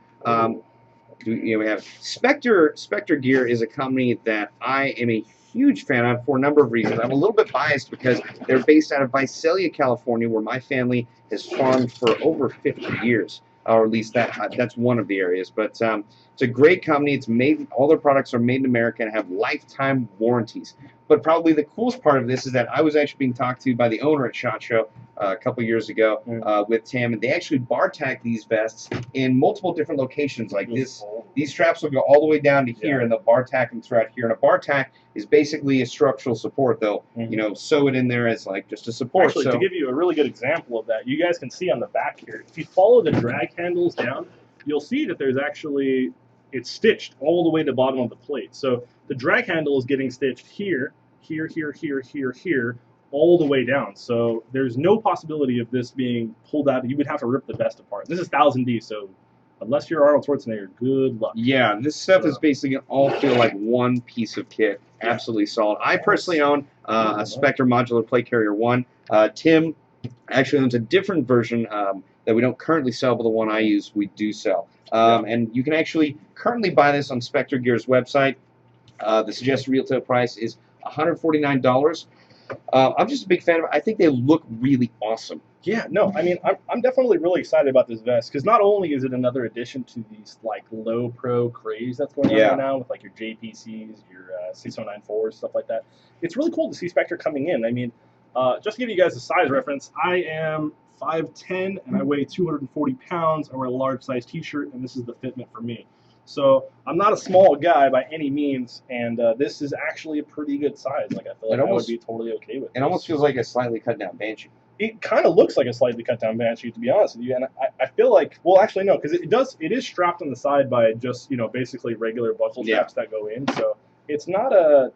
Speaker 2: We have Specter Gear is a company that I am a huge fan of for a number of reasons. I'm a little bit biased because they're based out of Visalia, California, where my family has farmed for over 50 years, or at least that's one of the areas. But it's a great company. It's made, all their products are made in America and have lifetime warranties. But probably the coolest part of this is that I was actually being talked to by the owner at SHOT Show a couple years ago with Tim, and they actually bar tack these vests in multiple different locations like this. These straps will go all the way down to here, and they'll bar tack them throughout here. And a bar tack is basically a structural support. They'll sew it in there as like just a support.
Speaker 1: Actually, to give you a really good example of that, you guys can see on the back here, if you follow the drag handles down, you'll see that there's actually, it's stitched all the way to the bottom of the plate. So the drag handle is getting stitched here, here, here, here, here, here, all the way down. So there's no possibility of this being pulled out. You would have to rip the vest apart. This is 1000D, so unless you're Arnold Schwarzenegger, good luck.
Speaker 2: Yeah, this stuff is basically going to all feel like one piece of kit. Absolutely solid. I personally own a Specter Modular Plate Carrier 1. Tim actually owns a different version that we don't currently sell, but the one I use we do sell. And you can actually currently buy this on Specter Gear's website. The suggested retail price is $149. I'm just a big fan of it. I think they look really awesome.
Speaker 1: Yeah, no, I mean, I'm definitely really excited about this vest because not only is it another addition to these like low pro craze that's going on right now with like your JPCs, your 6094s, stuff like that. It's really cool to see Specter coming in. I mean, just to give you guys a size reference, I am 5'10" and I weigh 240 pounds. I wear a large size t-shirt, and this is the fitment for me. So I'm not a small guy by any means, and this is actually a pretty good size. Like I feel like I would be totally okay with it.
Speaker 2: It almost feels like a slightly cut down Banshee.
Speaker 1: It kind of looks like a slightly cut down Banshee, to be honest with you. And I feel like, well, actually no, because it is strapped on the side by just basically regular buckle straps that go in. So it's not a,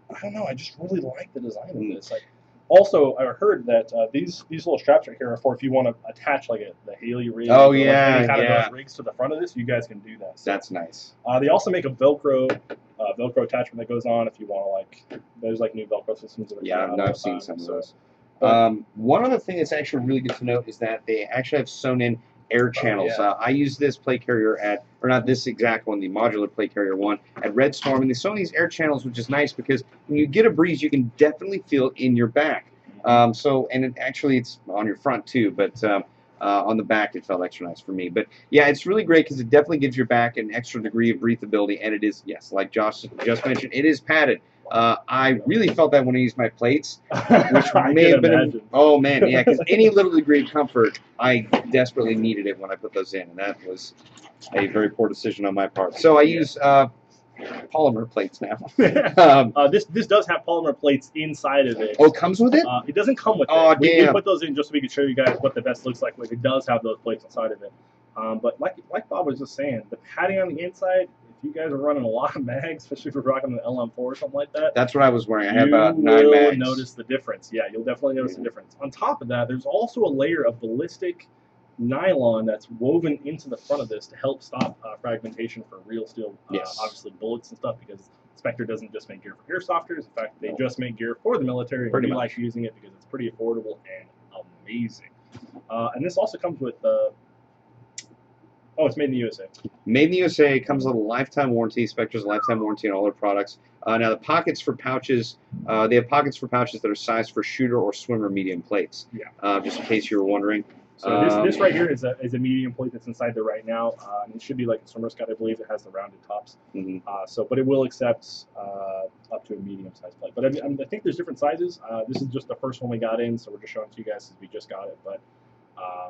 Speaker 1: I don't know. I just really like the design of this. Like, also, I heard that these little straps right here are for if you want to attach like the Haley rig.
Speaker 2: Oh,
Speaker 1: any kind of
Speaker 2: yeah.
Speaker 1: those rigs to the front of this. You guys can do that. So,
Speaker 2: that's nice.
Speaker 1: They also make a Velcro attachment that goes on if you want to like. There's like new Velcro systems that are
Speaker 2: yeah, I've seen some of those.
Speaker 1: But,
Speaker 2: one other thing that's actually really good to note is that they actually have sewn in air channels. I use this plate carrier at, or not this exact one, the modular plate carrier 1 at Red Storm, and they sew in these air channels, which is nice because when you get a breeze, you can definitely feel it in your back. And it's on your front too, but on the back, it felt extra nice for me. But yeah, it's really great because it definitely gives your back an extra degree of breathability, and it is, yes, like Josh just mentioned, it is padded. I really felt that when I used my plates, which may have been, oh man, yeah, because any little degree of comfort, I desperately needed it when I put those in, and that was a very poor decision on my part. So I use polymer plates now.
Speaker 1: This does have polymer plates inside of it.
Speaker 2: Oh, it comes with it?
Speaker 1: It doesn't come with
Speaker 2: it.
Speaker 1: We put those in just so we could show you guys what the vest looks like when it does have those plates inside of it. But like Bob was just saying, the padding on the inside, if you guys are running a lot of mags, especially if you're rocking an LM4 or something like that.
Speaker 2: That's what I was wearing. I had about 9 mags.
Speaker 1: You'll notice the difference. Yeah, you'll definitely notice the difference. On top of that, there's also a layer of ballistic nylon that's woven into the front of this to help stop fragmentation for real steel, obviously bullets and stuff, because Specter doesn't just make gear for airsofters. In fact, they just make gear for the military, and we like using it because it's pretty affordable and amazing. And this also comes with it's made in the USA.
Speaker 2: Made in the USA. It comes with a lifetime warranty. Spectre's a lifetime warranty on all their products. Now the pockets for pouches, they have pockets for pouches that are sized for shooter or swimmer medium plates.
Speaker 1: Yeah.
Speaker 2: Just in case you were wondering.
Speaker 1: So this right here is a medium plate that's inside there right now. And it should be like a swimmer's cut, I believe. It has the rounded tops. But it will accept up to a medium-sized plate. But I think there's different sizes. This is just the first one we got in, so we're just showing it to you guys since we just got it. But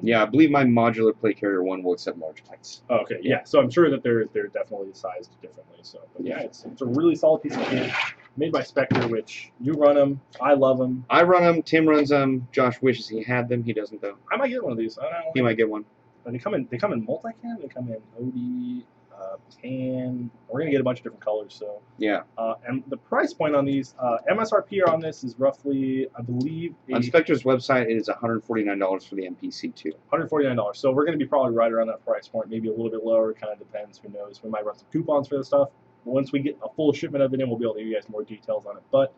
Speaker 2: yeah, I believe my modular plate carrier one will accept large plates.
Speaker 1: Oh, okay, yeah. So I'm sure that they're definitely sized differently. So, but yeah, it's a really solid piece of kit made by Specter, which you run them. I love them.
Speaker 2: I run them. Tim runs them. Josh wishes he had them. He doesn't though.
Speaker 1: I might get one of these. I don't know.
Speaker 2: He might get one.
Speaker 1: But they come in multi-cam. They come in OD, tan. We're gonna get a bunch of different colors. So
Speaker 2: yeah.
Speaker 1: And the price point on these MSRP on this is roughly, I believe,
Speaker 2: on Specter's website it is $149 for the MPC2.
Speaker 1: $149. So we're gonna be probably right around that price point, maybe a little bit lower. Kind of depends. Who knows? We might run some coupons for this stuff. But once we get a full shipment of it in, we'll be able to give you guys more details on it. But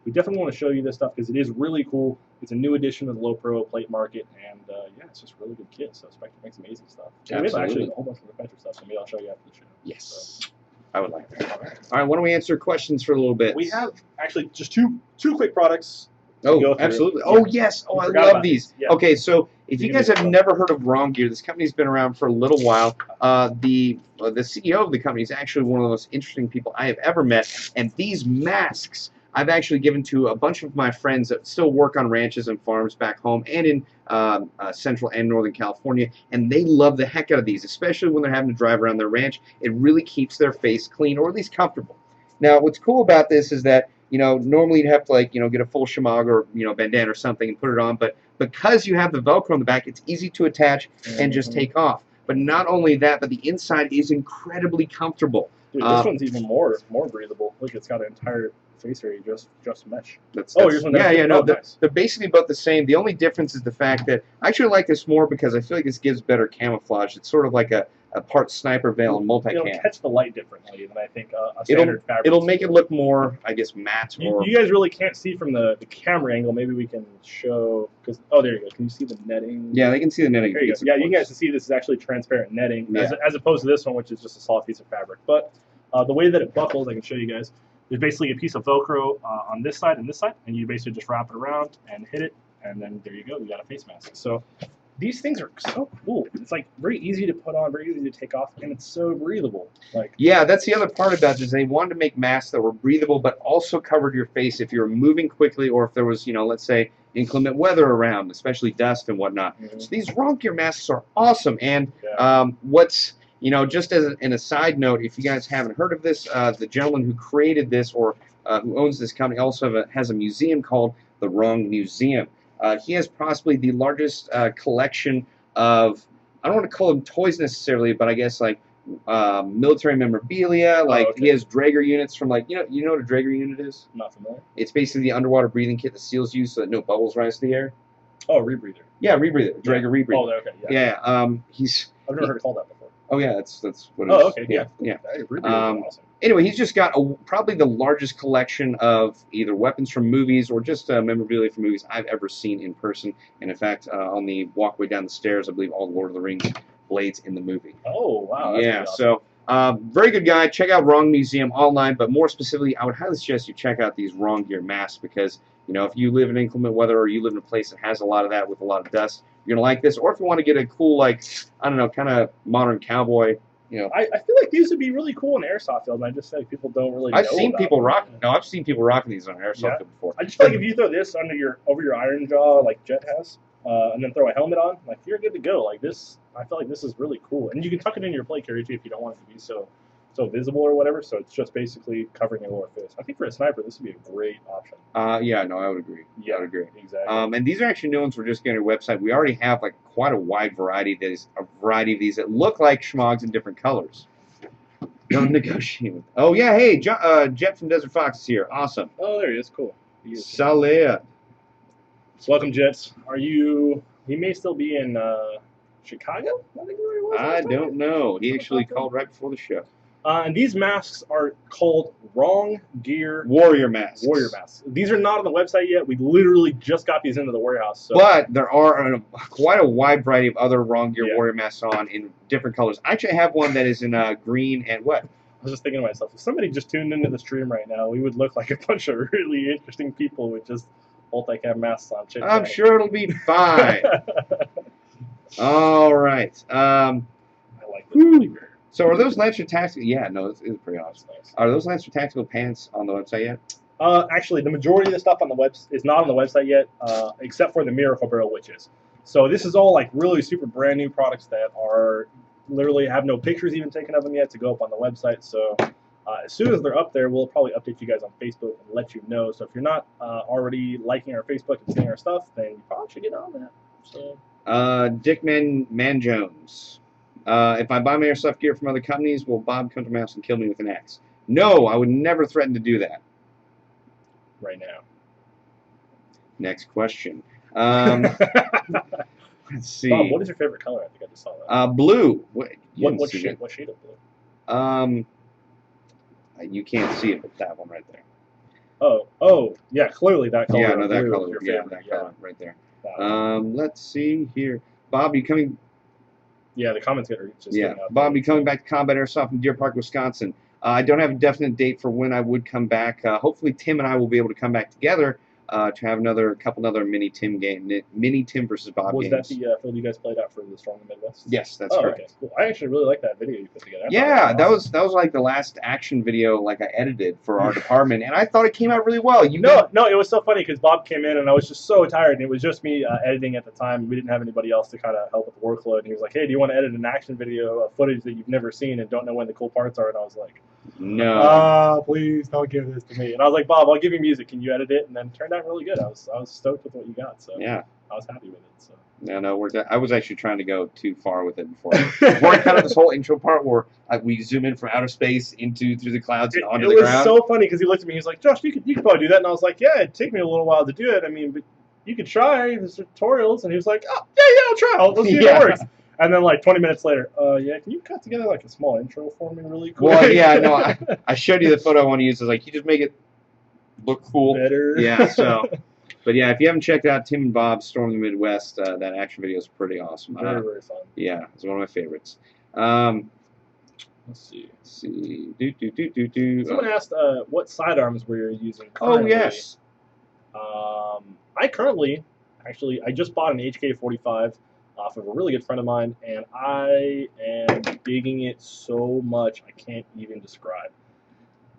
Speaker 1: we definitely want to show you this stuff because it is really cool. It's a new addition to the low pro plate market, and yeah, it's just really good kit. So Specter makes amazing stuff. And we have actually a whole bunch of Specter stuff, so maybe I'll show you after the show.
Speaker 2: Yes, so. I would like that. All right, why don't we answer questions for a little bit?
Speaker 1: We have actually just two quick products.
Speaker 2: Oh, absolutely. Oh, yes. Oh, I love these. Yeah. Okay, so if you guys have never heard of Wrong Gear, this company's been around for a little while. The CEO of the company is actually one of the most interesting people I have ever met, and these masks I've actually given to a bunch of my friends that still work on ranches and farms back home and in Central and Northern California, and they love the heck out of these, especially when they're having to drive around their ranch. It really keeps their face clean, or at least comfortable. Now, what's cool about this is that, you know, normally you'd have to, like, you know, get a full shemagh or, you know, bandana or something and put it on, but because you have the Velcro on the back, it's easy to attach and just take off. But not only that, but the inside is incredibly comfortable.
Speaker 1: Dude, this one's even more breathable. Look, it's got an entire face area just mesh.
Speaker 2: They're basically both the same. The only difference is the fact that I actually like this more because I feel like this gives better camouflage. It's sort of like a part sniper veil and multicam.
Speaker 1: It'll catch the light differently than I think a standard fabric.
Speaker 2: It'll make it look more, I guess, matte.
Speaker 1: You guys really can't see from the camera angle. Maybe we can show, because there you go. Can you see the netting?
Speaker 2: Yeah, they can see the netting.
Speaker 1: There you go. Yeah, you guys can see this is actually transparent netting, as opposed to this one, which is just a solid piece of fabric. But the way that it buckles, I can show you guys. There's basically a piece of Velcro on this side and this side, and you basically just wrap it around and hit it, and then there you go. You got a face mask. So these things are so cool. It's like very easy to put on, very easy to take off, and it's so breathable. Like,
Speaker 2: yeah, that's the other part about it, is they wanted to make masks that were breathable but also covered your face if you were moving quickly or if there was, you know, let's say inclement weather around, especially dust and whatnot. So these Wrong Gear masks are awesome. And what's, you know, just as an aside note, if you guys haven't heard of this, the gentleman who created this or who owns this company also has a museum called the Wrong Museum. He has possibly the largest collection of, I don't want to call them toys necessarily, but I guess like military memorabilia. Like he has Draeger units from, like, you know what a Draeger unit is?
Speaker 1: Not familiar.
Speaker 2: It's basically the underwater breathing kit that SEALs use so that no bubbles rise to the air.
Speaker 1: Oh, rebreather.
Speaker 2: Yeah, rebreather. Draeger rebreather.
Speaker 1: Oh, okay. Yeah.
Speaker 2: I've
Speaker 1: never heard it called that before.
Speaker 2: Oh yeah, that's what it is.
Speaker 1: Oh, okay.
Speaker 2: Yeah.
Speaker 1: Awesome.
Speaker 2: Anyway, he's just got probably the largest collection of either weapons from movies or just memorabilia from movies I've ever seen in person. And in fact, on the walkway down the stairs, I believe all the Lord of the Rings blades in the movie.
Speaker 1: Oh, wow.
Speaker 2: That's awesome. So very good guy. Check out Wrong Museum online, but more specifically, I would highly suggest you check out these Wrong Gear masks because, You know, if you live in inclement weather or you live in a place that has a lot of that with a lot of dust, you're gonna like this. Or if you want to get a cool, like, I don't know, kind of modern cowboy, you know.
Speaker 1: I feel like these would be really cool in airsoft field, and I just feel like people don't really.
Speaker 2: I've
Speaker 1: know
Speaker 2: seen
Speaker 1: about
Speaker 2: people
Speaker 1: them.
Speaker 2: rocking. No, I've seen people rocking these on airsoft
Speaker 1: Yeah.
Speaker 2: field before.
Speaker 1: I just feel like if you throw this over your iron jaw like Jet has, and then throw a helmet on, like you're good to go. Like this, I feel like this is really cool, and you can tuck it in your plate carrier too if you don't want it to be so visible or whatever. So it's just basically covering your lower face. I think for a sniper, this would be a great option.
Speaker 2: Yeah, no, I would agree.
Speaker 1: Yeah,
Speaker 2: I would agree.
Speaker 1: Exactly.
Speaker 2: And these are actually new ones we're just getting on our website. We already have like quite a wide variety. There's a variety of these that look like schmogs in different colors. Don't negotiate with. Oh yeah, hey, Jet from Desert Fox is here. Awesome.
Speaker 1: Oh, there he is. Cool.
Speaker 2: Saleh.
Speaker 1: Welcome, Jets. Are you? He may still be in Chicago. I think where he was.
Speaker 2: I don't know. He actually called right before the show.
Speaker 1: And these masks are called Wrong Gear
Speaker 2: Warrior masks.
Speaker 1: Warrior masks. These are not on the website yet. We literally just got these into the warehouse. So.
Speaker 2: But there are quite a wide variety of other Wrong Gear Warrior masks on in different colors. I actually have one that is in green and what?
Speaker 1: I was just thinking to myself, if somebody just tuned into the stream right now, we would look like a bunch of really interesting people with just multicam masks on.
Speaker 2: I'm sure it'll be fine. All right.
Speaker 1: I like this.
Speaker 2: So are those Lancer Tactical? Yeah, no, it's pretty awesome. Nice. Are those Lancer Tactical pants on the website yet?
Speaker 1: Actually, the majority of the stuff on the web is not on the website yet, except for the Miracle Barrel Witches. So this is all like really super brand new products that are literally have no pictures even taken of them yet to go up on the website. So as soon as they're up there, we'll probably update you guys on Facebook and let you know. So if you're not already liking our Facebook and seeing our stuff, then you probably should get on that. So.
Speaker 2: Dick Man Jones. If I buy my airsoft gear from other companies, will Bob come to my house and kill me with an axe? No, I would never threaten to do that.
Speaker 1: Right now.
Speaker 2: Next question. Let's see.
Speaker 1: Bob, what is your favorite color? I think I just saw that.
Speaker 2: Blue.
Speaker 1: What shade of blue?
Speaker 2: You can't see it, but that one right there.
Speaker 1: Oh, yeah, clearly that color.
Speaker 2: Yeah, no, that
Speaker 1: blue
Speaker 2: color.
Speaker 1: is
Speaker 2: Yeah,
Speaker 1: your
Speaker 2: that
Speaker 1: favorite.
Speaker 2: color right there. Let's see here. Bob, you coming?
Speaker 1: Yeah, the comments get just
Speaker 2: Bob, you coming back to Combat Airsoft in Deer Park, Wisconsin? I don't have a definite date for when I would come back. Hopefully, Tim and I will be able to come back together to have a couple other mini Tim versus Bob games.
Speaker 1: Was that the field you guys played out for the Strong Midwest?
Speaker 2: Yes, that's correct.
Speaker 1: Okay, cool. I actually really like that video you put together.
Speaker 2: Yeah, that was like the last action video like I edited for our department, and I thought it came out really well.
Speaker 1: No, it was so funny because Bob came in and I was just so tired, and it was just me editing at the time. We didn't have anybody else to kind of help with the workload. And he was like, "Hey, do you want to edit an action video of footage that you've never seen and don't know when the cool parts are?" And I was like,
Speaker 2: "No,
Speaker 1: please don't give this to me." And I was like, "Bob, I'll give you music. Can you edit it?" And then it turned out really good. I was stoked with what you got. So
Speaker 2: yeah,
Speaker 1: I was happy with it. So.
Speaker 2: No, I was actually trying to go too far with it before I cut out this whole intro part where we zoom in from outer space through the clouds and onto the ground.
Speaker 1: It was so funny because he looked at me. He was like, "Josh, you could probably do that." And I was like, "Yeah, it'd take me a little while to do it. I mean, but you could try. There's tutorials." And he was like, "Oh, yeah, I'll try. Let's see if it works." And then like 20 minutes later, can you cut together like a small intro for me really quick?
Speaker 2: Well, yeah, no, I showed you the photo I want to use. I was like, you just make it look cool.
Speaker 1: Better.
Speaker 2: Yeah, so. But yeah, if you haven't checked out Tim and Bob's Storm the Midwest, that action video is pretty awesome.
Speaker 1: Very, very fun.
Speaker 2: Yeah, it's one of my favorites.
Speaker 1: Let's see.
Speaker 2: Someone
Speaker 1: asked what sidearms we were using currently.
Speaker 2: Oh, yes.
Speaker 1: I currently, I just bought an HK45 off of a really good friend of mine, and I am digging it so much I can't even describe.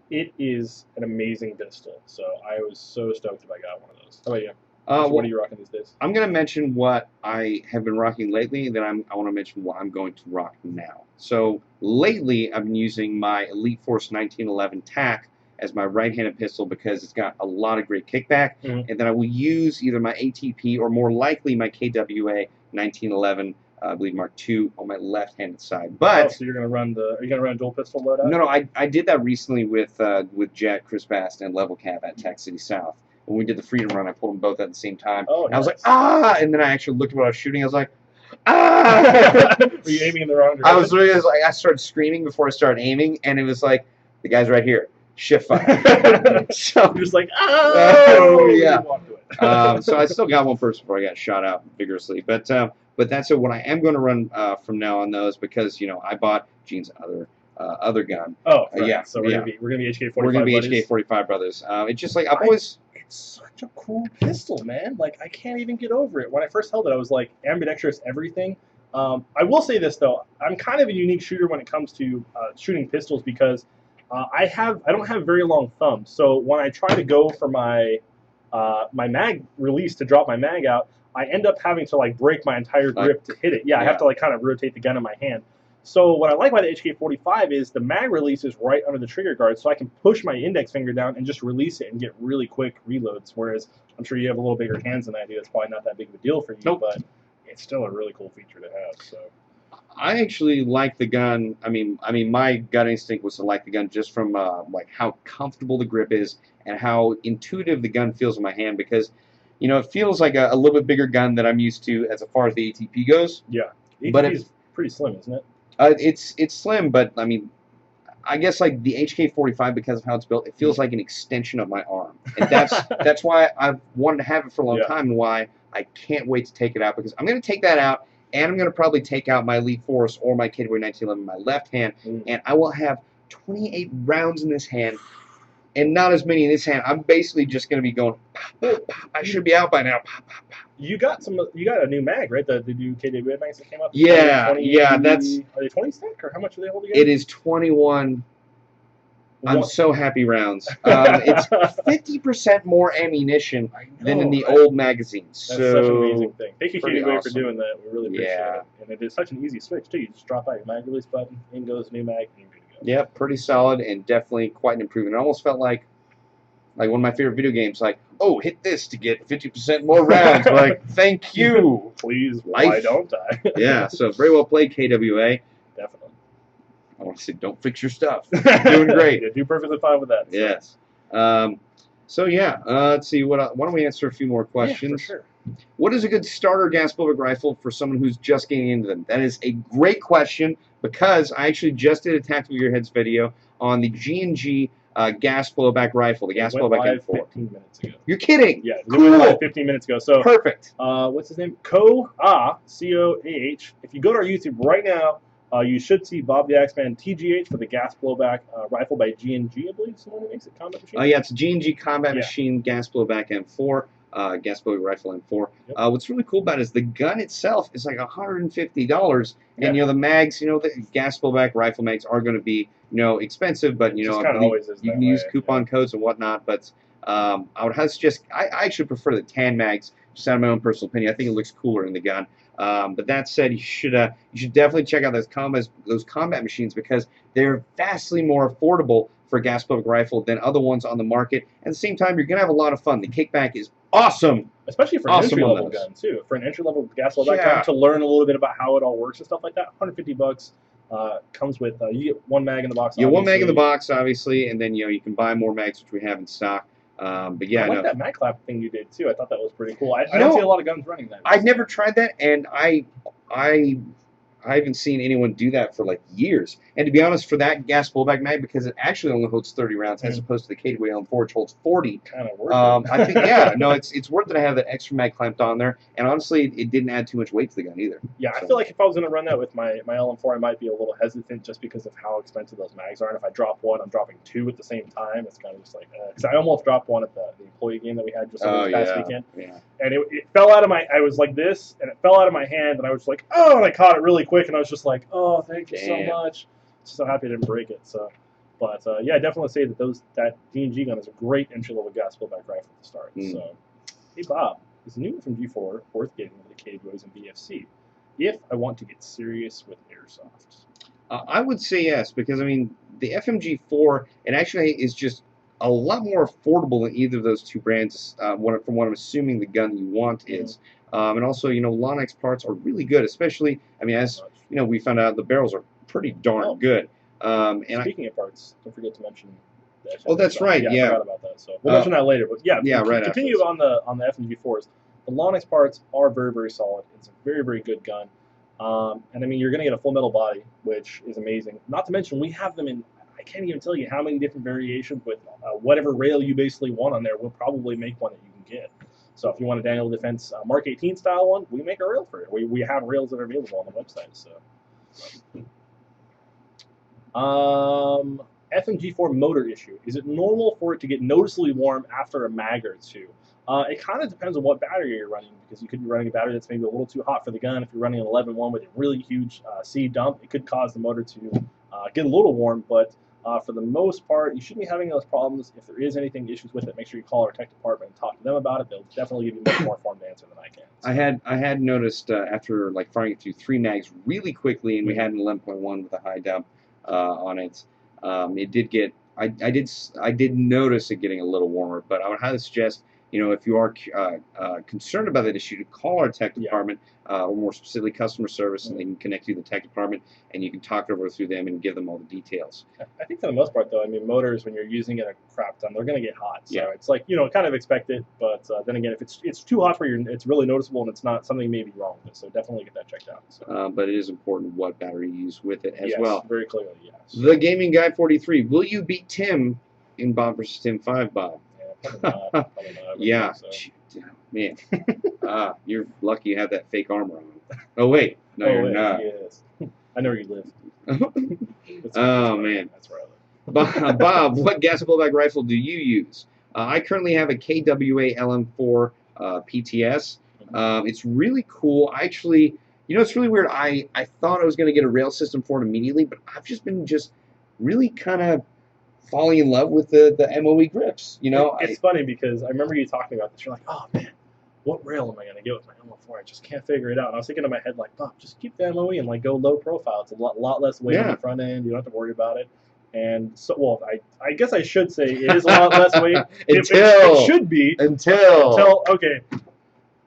Speaker 1: It is an amazing pistol, so I was so stoked if I got one of those. How about you? What are you rocking these days?
Speaker 2: I'm going to mention what I have been rocking lately, and then I want to mention what I'm going to rock now. So lately, I've been using my Elite Force 1911 TAC as my right-handed pistol because it's got a lot of great kickback, and then I will use either my ATP or more likely my KWA 1911. I believe Mark II on my left-handed side. But
Speaker 1: so you're gonna run are you gonna run dual pistol loadout?
Speaker 2: No, I did that recently with Jet, Chris Bast, and Level Cap at Tech City South. When we did the Freedom Run, I pulled them both at the same time.
Speaker 1: Oh,
Speaker 2: nice. I was like, ah! And then I actually looked at what I was shooting. I was like, ah!
Speaker 1: Were you aiming in the wrong direction?
Speaker 2: I was really like, I started screaming before I started aiming, and it was like, the guy's right here. Shift fire.
Speaker 1: So I'm just like, oh
Speaker 2: yeah. So I still got one person before I got shot out vigorously, but that's what I am going to run from now on those because I bought Gene's other gun.
Speaker 1: Oh, right. So we're gonna be HK45.
Speaker 2: We're gonna be HK45 brothers. It's just like I've always.
Speaker 1: such a cool pistol, man. Like, I can't even get over it. When I first held it, I was like, ambidextrous everything. I will say this though, I'm kind of a unique shooter when it comes to shooting pistols because I don't have very long thumbs. So when I try to go for my my mag release to drop my mag out, I end up having to like break my entire grip to hit it. Yeah, I have to like kind of rotate the gun in my hand. So what I like about the HK45 is the mag release is right under the trigger guard, so I can push my index finger down and just release it and get really quick reloads. Whereas I'm sure you have a little bigger hands than I do. It's probably not that big of a deal for you, but it's still a really cool feature to have. So
Speaker 2: I actually like the gun. I mean, my gut instinct was to like the gun just from like how comfortable the grip is and how intuitive the gun feels in my hand because, you know, it feels like a little bit bigger gun that I'm used to as far as the ATP goes.
Speaker 1: Yeah, ATP
Speaker 2: but
Speaker 1: is pretty slim, isn't it?
Speaker 2: It's slim, but I mean, I guess like the HK45 because of how it's built, it feels like an extension of my arm, and that's why I've wanted to have it for a long time, and why I can't wait to take it out because I'm going to take that out, and I'm going to probably take out my Elite Force or my KW 1911 in my left hand, and I will have 28 rounds in this hand, and not as many in this hand. I'm basically just going to be going. Pop, pop, pop. I should be out by now. Pop, pop, pop.
Speaker 1: You got a new mag, right? The new KW mags that came up.
Speaker 2: Yeah,
Speaker 1: 20,
Speaker 2: yeah.
Speaker 1: Are they 20 stack or how much are they holding?
Speaker 2: It is 21. I'm so happy rounds. It's 50% more ammunition than in the old magazines.
Speaker 1: That's such an amazing thing. Thank you, KW, for doing that. We really appreciate it. And it is such an easy switch too. You just drop out your mag release button, in goes new mag, and you're good to go.
Speaker 2: Yeah, pretty solid and definitely quite an improvement. It almost felt like one of my favorite video games, like, oh, hit this to get 50% more rounds. Like, thank you.
Speaker 1: Please, why don't I?
Speaker 2: Yeah, so very well played, KWA.
Speaker 1: Definitely.
Speaker 2: I want to say, don't fix your stuff. You're doing great.
Speaker 1: You're perfectly fine with that. So.
Speaker 2: Yes. So yeah, let's see. Why don't we answer a few more questions?
Speaker 1: Yeah, for sure.
Speaker 2: What is a good starter gas blowback rifle for someone who's just getting into them? That is a great question because I actually just did a Tactical Gearheads video on the G&G gas blowback rifle, the gas blowback M4.
Speaker 1: 15 minutes ago.
Speaker 2: You're kidding?
Speaker 1: Yeah,
Speaker 2: cool.
Speaker 1: 15 minutes ago. So
Speaker 2: perfect.
Speaker 1: What's his name? Coah, C-O-A-H. If you go to our YouTube right now, you should see Bob the Axeman TGH for the gas blowback rifle by G&G, I believe. Someone who makes it, Combat Machine.
Speaker 2: Yeah, it's a G&G Combat Machine gas blowback M4. Gas blowback rifle M4. Yep. What's really cool about it is the gun itself is like $150, and you know the mags, you know the gas blowback rifle mags are going to be expensive, but you know you can use coupon codes and whatnot. But I would suggest I actually prefer the tan mags, just out of my own personal opinion. I think it looks cooler in the gun. But that said, you should definitely check out those combat machines because they're vastly more affordable for a gas blowback rifle than other ones on the market. At the same time, you're gonna have a lot of fun. The kickback is awesome,
Speaker 1: especially for an entry level gun too. For an entry level gas blowback gun, to learn a little bit about how it all works and stuff like that. $150 comes with you get one mag in the box.
Speaker 2: You get one mag in the box, obviously, and then you can buy more mags, which we have in stock. But yeah,
Speaker 1: I like that mag clap thing you did too. I thought that was pretty cool. I don't see a lot of guns running that.
Speaker 2: I've never tried that, and I haven't seen anyone do that for like years. And to be honest, for that gas blowback mag, because it actually only holds 30 rounds as opposed to the KW M4, which holds 40.
Speaker 1: Kind of worth it.
Speaker 2: I think it's worth it to have that extra mag clamped on there. And honestly, it didn't add too much weight to the gun either.
Speaker 1: Yeah, I feel like if I was going to run that with my LM4, I might be a little hesitant just because of how expensive those mags are. And if I drop one, I'm dropping two at the same time. It's kind of just like because I almost dropped one at the employee game that we had just this past weekend. Yeah. And it fell out of my. I was like this, and it fell out of my hand, and I was like, oh, and I caught it really quick, and I was just like, oh, thank you so much. So happy I didn't break it. So, but yeah, I definitely say that D&G gun is a great entry level gas blowback rifle to start. So, hey Bob, is the new one from G4 worth getting with the KWs and BFC if I want to get serious with airsoft?
Speaker 2: I would say yes, because I mean the FMG4 it actually is just a lot more affordable than either of those two brands. From what I'm assuming the gun you want is, and also Lonix parts are really good, especially as we found out the barrels are pretty darn good. And
Speaker 1: speaking of parts, don't forget to mention.
Speaker 2: Oh, that's right. Yeah,
Speaker 1: I forgot about that. So we'll mention that later. But
Speaker 2: right.
Speaker 1: Continue on the FMG4s. The Lonix parts are very, very solid. It's a very, very good gun. And I mean, you're going to get a full metal body, which is amazing. Not to mention, we have them in. I can't even tell you how many different variations with whatever rail you basically want on there. We'll probably make one that you can get. So if you want a Daniel Defense Mark 18 style one, we make a rail for it. We have rails that are available on the website. So. FMG4 motor issue. Is it normal for it to get noticeably warm after a mag or two? It kind of depends on what battery you're running, because you could be running a battery that's maybe a little too hot for the gun. If you're running an 11-1 with a really huge C dump, it could cause the motor to get a little warm, but for the most part, you shouldn't be having those problems. If there is anything issues with it, make sure you call our tech department and talk to them about it. They'll definitely give you a much more informed answer than I can. So.
Speaker 2: I had noticed after like firing it through 3 mags really quickly, and we had an 11.1 with a high dump on it. It did get I did notice it getting a little warmer, but I would highly suggest, if you are concerned about that issue, to call our tech department, or more specifically customer service, and they can connect you to the tech department, and you can talk over through them and give them all the details.
Speaker 1: I think for the most part, though, I mean, motors, when you're using it a crap ton, they're going to get hot. So it's like, kind of expect it, but then again, if it's too hot for you, it's really noticeable, and it's not something may be wrong with it. So definitely get that checked out. So.
Speaker 2: But it is important what battery you use with it as well.
Speaker 1: Very clearly, yes.
Speaker 2: The Gaming Guy 43. Will you beat Tim in Bob vs. Tim 5, Bob?
Speaker 1: Probably not.
Speaker 2: Yeah,
Speaker 1: so.
Speaker 2: Man. You're lucky you have that fake armor on. Oh wait, no, you're not.
Speaker 1: Yes. I know where you live.
Speaker 2: Oh man,
Speaker 1: that's where I live.
Speaker 2: Bob, what gas blowback rifle do you use? I currently have a KWA LM4 PTS. It's really really actually. It's really weird. I thought I was going to get a rail system for it immediately, but I've just been really kind of falling in love with the MOE grips.
Speaker 1: It's funny because I remember you talking about this. You're like, oh man, what rail am I going to get with my MO4? I just can't figure it out. And I was thinking in my head, like, Bob, just keep the MOE and like go low profile. It's a lot less weight on the front end. You don't have to worry about it. And so, well, I guess I should say it is a lot less weight. It should be until okay.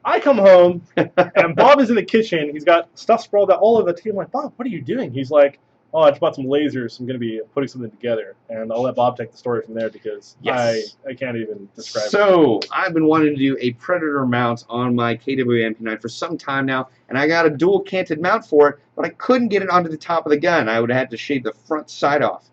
Speaker 1: I come home and Bob is in the kitchen. He's got stuff sprawled out all over the table. I'm like, Bob, what are you doing? He's like, oh, I just bought some lasers. I'm going to be putting something together. And I'll let Bob take the story from there because I can't even describe it.
Speaker 2: So I've been wanting to do a Predator mount on my KWA MP9 for some time now, and I got a dual canted mount for it, but I couldn't get it onto the top of the gun. I would have had to shave the front side off.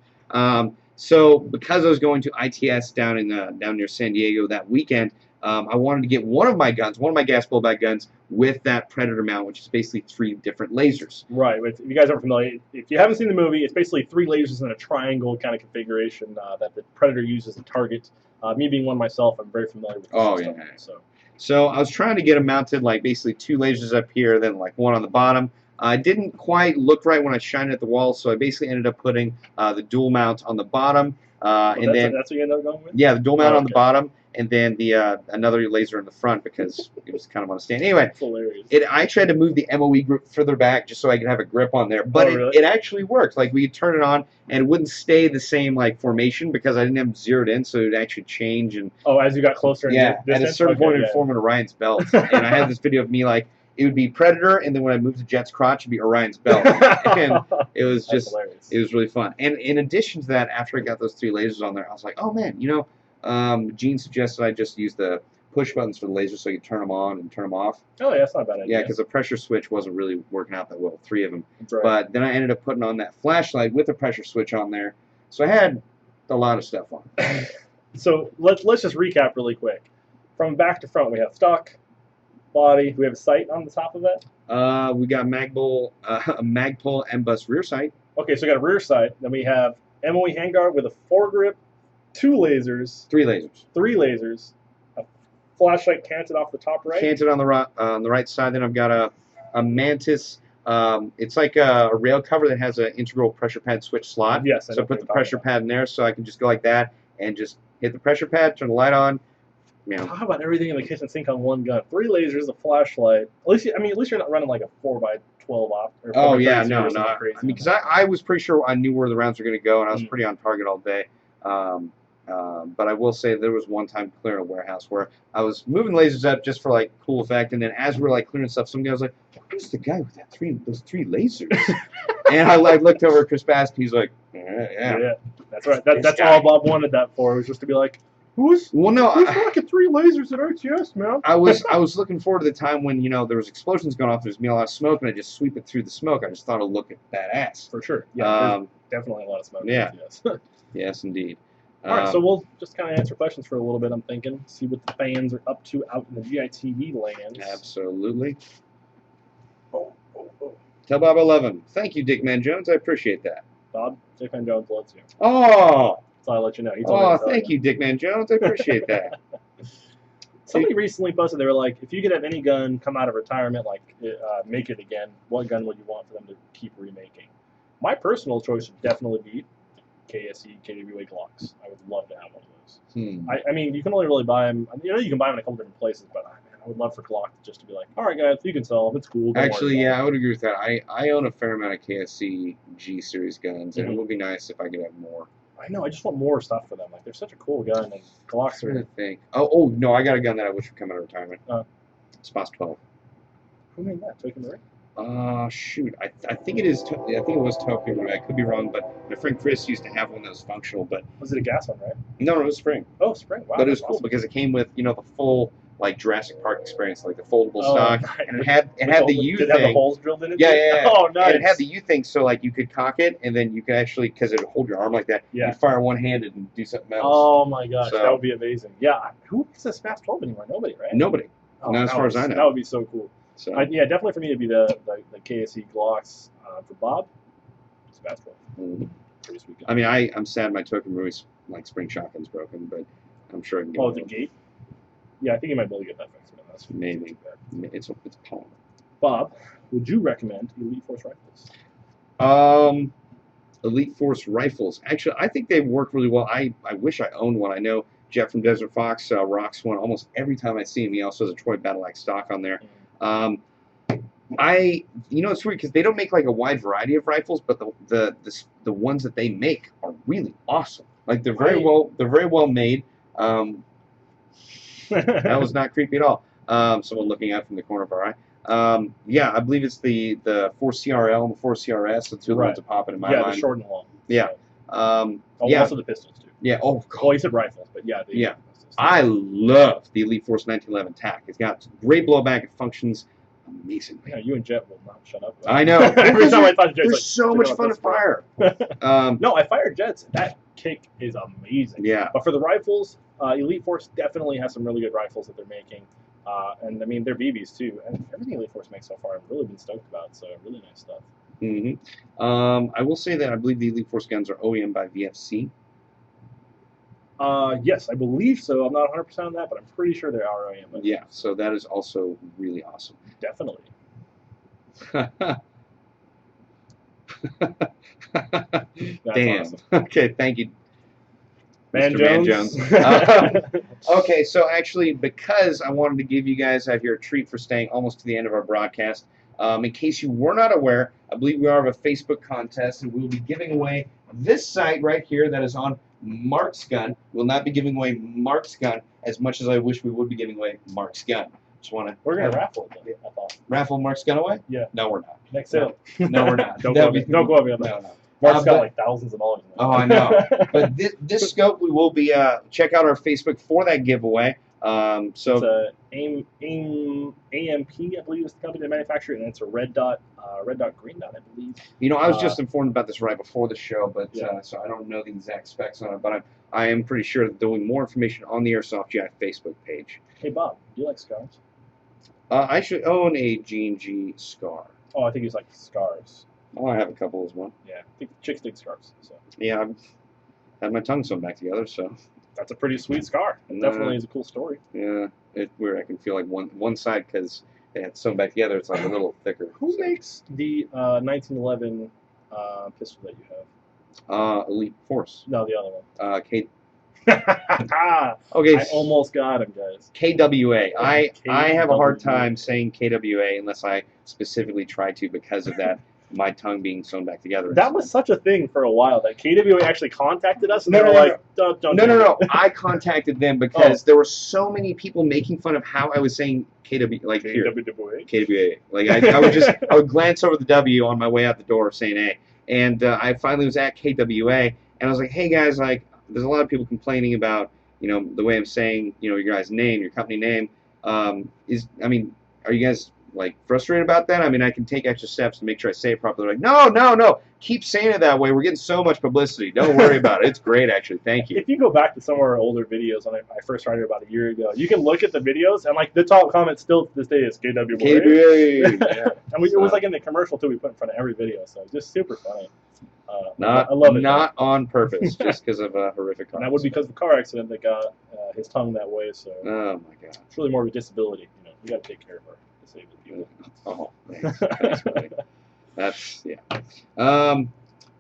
Speaker 2: So because I was going to ITS down near San Diego that weekend, I wanted to get one of my gas blowback guns with that Predator mount, which is basically 3 different lasers.
Speaker 1: Right. If you guys aren't familiar, if you haven't seen the movie, it's basically 3 lasers in a triangle kind of configuration that the Predator uses to target. Me being one myself, I'm very familiar with this system.
Speaker 2: So I was trying to get them mounted, like basically 2 lasers up here, then like 1 on the bottom. I didn't quite look right when I shined it at the wall, so I basically ended up putting the dual mount on the bottom.
Speaker 1: That's what you ended up going with?
Speaker 2: Yeah, the dual mount on the bottom, and then the another laser in the front because it was kind of on a stand. Anyway,
Speaker 1: that's hilarious.
Speaker 2: I actually had to move the MOE group further back just so I could have a grip on there. But it actually worked. Like we could turn it on, and it wouldn't stay the same like formation because I didn't have it zeroed in, so it would actually change. And
Speaker 1: as you got closer.
Speaker 2: At a certain point, it would form an Orion's belt. And I had this video of me like. It would be Predator, and then when I moved to Jet's crotch, it'd be Orion's belt. And it was it was really fun. And in addition to that, after I got those 3 lasers on there, I was like, oh man, Gene suggested I just use the push buttons for the lasers so you can turn them on and turn them off.
Speaker 1: Oh, yeah, that's not a bad idea.
Speaker 2: Yeah, because the pressure switch wasn't really working out that well, 3 of them.
Speaker 1: Right.
Speaker 2: But then I ended up putting on that flashlight with the pressure switch on there. So I had a lot of stuff on.
Speaker 1: So let's just recap really quick. From back to front, we have stock. Body. Do we have a sight on the top of that?
Speaker 2: We got a Magpul M-Bus rear sight.
Speaker 1: Okay, so we got a rear sight. Then we have MOE handguard with a foregrip, 2 lasers.
Speaker 2: 3 lasers.
Speaker 1: 3 lasers. A flashlight canted off the top right.
Speaker 2: Canted on the right side. Then I've got a Mantis. It's like a rail cover that has an integral pressure pad switch slot.
Speaker 1: Yes.
Speaker 2: So I put the pressure pad in there so I can just go like that and just hit the pressure pad, turn the light on.
Speaker 1: How about everything in the kitchen sink on one gun? 3 lasers, a flashlight. At least you're not running like a 4x12 op.
Speaker 2: Oh yeah, no. Because I was pretty sure I knew where the rounds were going to go, and I was pretty on target all day. But I will say there was one time clearing a warehouse where I was moving lasers up just for like cool effect, and then as we were like clearing stuff, some guy was like, "Who's the guy with those 3 lasers?" And I like looked over at Chris Bass, and he's like, "Yeah,
Speaker 1: that's right. That's all Bob wanted that for. It was just to be like." Who's rocking 3 lasers at RTS, man?
Speaker 2: I was looking forward to the time when there was explosions going off. There's a lot of smoke, and I just sweep it through the smoke. I just thought it'd look badass.
Speaker 1: For sure. Yeah, there's definitely a lot of smoke.
Speaker 2: Yeah.
Speaker 1: Yes.
Speaker 2: Yes, indeed.
Speaker 1: All right, so we'll just kind of answer questions for a little bit. I'm thinking, see what the fans are up to out in the GITV lands.
Speaker 2: Absolutely. Tell Bob 11. Thank you, Dick Man Jones. I appreciate that.
Speaker 1: Bob, Dickman Jones loves you.
Speaker 2: Oh!
Speaker 1: So I'll let you know. He told me
Speaker 2: Oh,
Speaker 1: to tell
Speaker 2: thank you, Dickman Jones. I appreciate that.
Speaker 1: Somebody recently posted, they were like, if you could have any gun come out of retirement, like make it again, what gun would you want for them to keep remaking? My personal choice would definitely be KSE, KWA Glocks. I would love to have one of those. I mean, you can only really buy them, you can buy them in a couple different places, but I would love for Glock just to be like, all right, guys, you can sell them. It's cool.
Speaker 2: Actually, yeah, I would agree with that. I own a fair amount of KSC G series guns, and it would be nice if I could have more.
Speaker 1: I know. I just want more stuff for them. Like, they're such a cool gun, and Glocks are.
Speaker 2: I think. Oh no, I got a gun that I wish would come out of retirement. Spas 12.
Speaker 1: Who made that? Tokyo Marine?
Speaker 2: Shoot, I think it is. I think it was Tokyo Marine. I could be wrong, but my friend Chris used to have one that was functional. But
Speaker 1: was it a gas one, right?
Speaker 2: No, it was spring.
Speaker 1: Oh, spring. Wow.
Speaker 2: But it was cool because it came with the full like Jurassic Park experience, like the foldable stock,
Speaker 1: right.
Speaker 2: and it had the U thing.
Speaker 1: Did it have the holes drilled in it?
Speaker 2: Yeah.
Speaker 1: Oh, nice.
Speaker 2: And it had the U thing, so like you could cock it, and then you could actually, because it would hold your arm like that, you'd fire one-handed and do something else.
Speaker 1: Oh my gosh, that would be amazing. Yeah, who makes a Smash 12 anymore? Nobody, right?
Speaker 2: Nobody. Not as far as I know.
Speaker 1: That would be so cool.
Speaker 2: So
Speaker 1: yeah, definitely for me it'd be the KSE Glocks. For Bob, Smash 12. Pretty sweet gun.
Speaker 2: I mean, I'm sad my Tokyo Marine like spring shotgun's broken, but I'm sure I can get
Speaker 1: the gate? Yeah, I think you might be able to get that fixed. That's
Speaker 2: maybe. It's Palm.
Speaker 1: Bob, would you recommend Elite Force rifles?
Speaker 2: Elite Force rifles. Actually, I think they work really well. I wish I owned one. I know Jeff from Desert Fox rocks one almost every time I see him. He also has a Troy Battle Axe stock on there. It's weird because they don't make like a wide variety of rifles, but the ones that they make are really awesome. Like they're very well made. That was not creepy at all. Someone looking out from the corner of our eye. Yeah, I believe it's the 4CRL and the 4CRS. The two ones that pop into my mind.
Speaker 1: Yeah, the short and long.
Speaker 2: Yeah.
Speaker 1: Also the pistols too.
Speaker 2: Yeah. Oh, God.
Speaker 1: Well, you said rifles, but yeah.
Speaker 2: Yeah. I love the Elite Force 1911 TAC. It's got great blowback. It functions amazingly.
Speaker 1: Yeah, you and Jet will not shut up.
Speaker 2: I know.
Speaker 1: Every time I thought
Speaker 2: They're so much fun to fire.
Speaker 1: No, I fired Jets. That kick is amazing.
Speaker 2: Yeah.
Speaker 1: But for the rifles, Elite Force definitely has some really good rifles that they're making. And I mean, they're BBs too. And everything Elite Force makes so far, I've really been stoked about. So really nice stuff.
Speaker 2: I will say that I believe the Elite Force guns are OEM by VFC.
Speaker 1: Yes, I believe so. I'm not 100% on that, but I'm pretty sure they are OEM.
Speaker 2: Yeah, so that is also really awesome.
Speaker 1: Definitely.
Speaker 2: Damn.
Speaker 1: Awesome.
Speaker 2: Okay, thank you,
Speaker 1: Man
Speaker 2: Mr.
Speaker 1: Jones.
Speaker 2: Man Jones. Okay, so actually, because I wanted to give you guys out here a treat for staying almost to the end of our broadcast, in case you were not aware, I believe we are of a Facebook contest, and we will be giving away this sight right here that is on Mark's gun. We'll not be giving away Mark's gun as much as I wish we would be giving away Mark's gun.
Speaker 1: We're gonna raffle it then, I thought.
Speaker 2: Raffle Mark's gun away?
Speaker 1: Yeah.
Speaker 2: No, we're not.
Speaker 1: Next sale.
Speaker 2: No, we're not.
Speaker 1: Don't go at me on that.
Speaker 2: No.
Speaker 1: Mark's got like thousands of dollars.
Speaker 2: Oh, I know. But this scope, we will be check out our Facebook for that giveaway.
Speaker 1: It's a AMP, I believe is the company that manufactured it, and it's a red dot, green dot, I believe.
Speaker 2: I was just informed about this right before the show, but so I don't know the exact specs on it, but I am pretty sure that there'll be more information on the AirsoftGi Facebook page.
Speaker 1: Hey Bob, do you like scars?
Speaker 2: I should own a G&G Scar.
Speaker 1: Oh, I think he's like scars.
Speaker 2: Oh, I have a couple as well.
Speaker 1: Yeah, I think chicks dig scars. So.
Speaker 2: Yeah, I've had my tongue sewn back together, so.
Speaker 1: That's a pretty sweet scar. It definitely is a cool story.
Speaker 2: Yeah, it's weird. I can feel like one side because it's sewn back together. It's like a little thicker.
Speaker 1: Who makes the 1911 pistol that you have?
Speaker 2: Elite Force.
Speaker 1: No, the other one.
Speaker 2: Okay.
Speaker 1: I almost got him, guys.
Speaker 2: KWA. I have a hard time saying KWA unless I specifically try to because of that. My tongue being sewn back together.
Speaker 1: That was such a thing for a while that KWA actually contacted us and they were like, don't.
Speaker 2: No. I contacted them because there were so many people making fun of how I was saying KWA. Like KWA. Like I would glance over the W on my way out the door saying A. And I finally was at KWA and I was like, hey guys, like there's a lot of people complaining about, the way I'm saying, your guys' name, your company name. Are you guys like frustrated about that? I mean, I can take extra steps to make sure I say it properly. Like, no, keep saying it that way. We're getting so much publicity. Don't worry about it. It's great, actually. Thank you.
Speaker 1: If you go back to some of our older videos when I first started about a year ago, you can look at the videos and like the top comment still to this day is KWA.
Speaker 2: KWA. Yeah.
Speaker 1: And it was like in the commercial too. We put in front of every video, so it's just super funny.
Speaker 2: Not,
Speaker 1: I love it.
Speaker 2: Not on purpose, just because of a horrific car.
Speaker 1: And that would be because of a car accident that got his tongue that way. So
Speaker 2: Oh my god.
Speaker 1: it's really more of a disability. You know, you got to take care of our disabled people.
Speaker 2: Oh, thanks, buddy. That's yeah.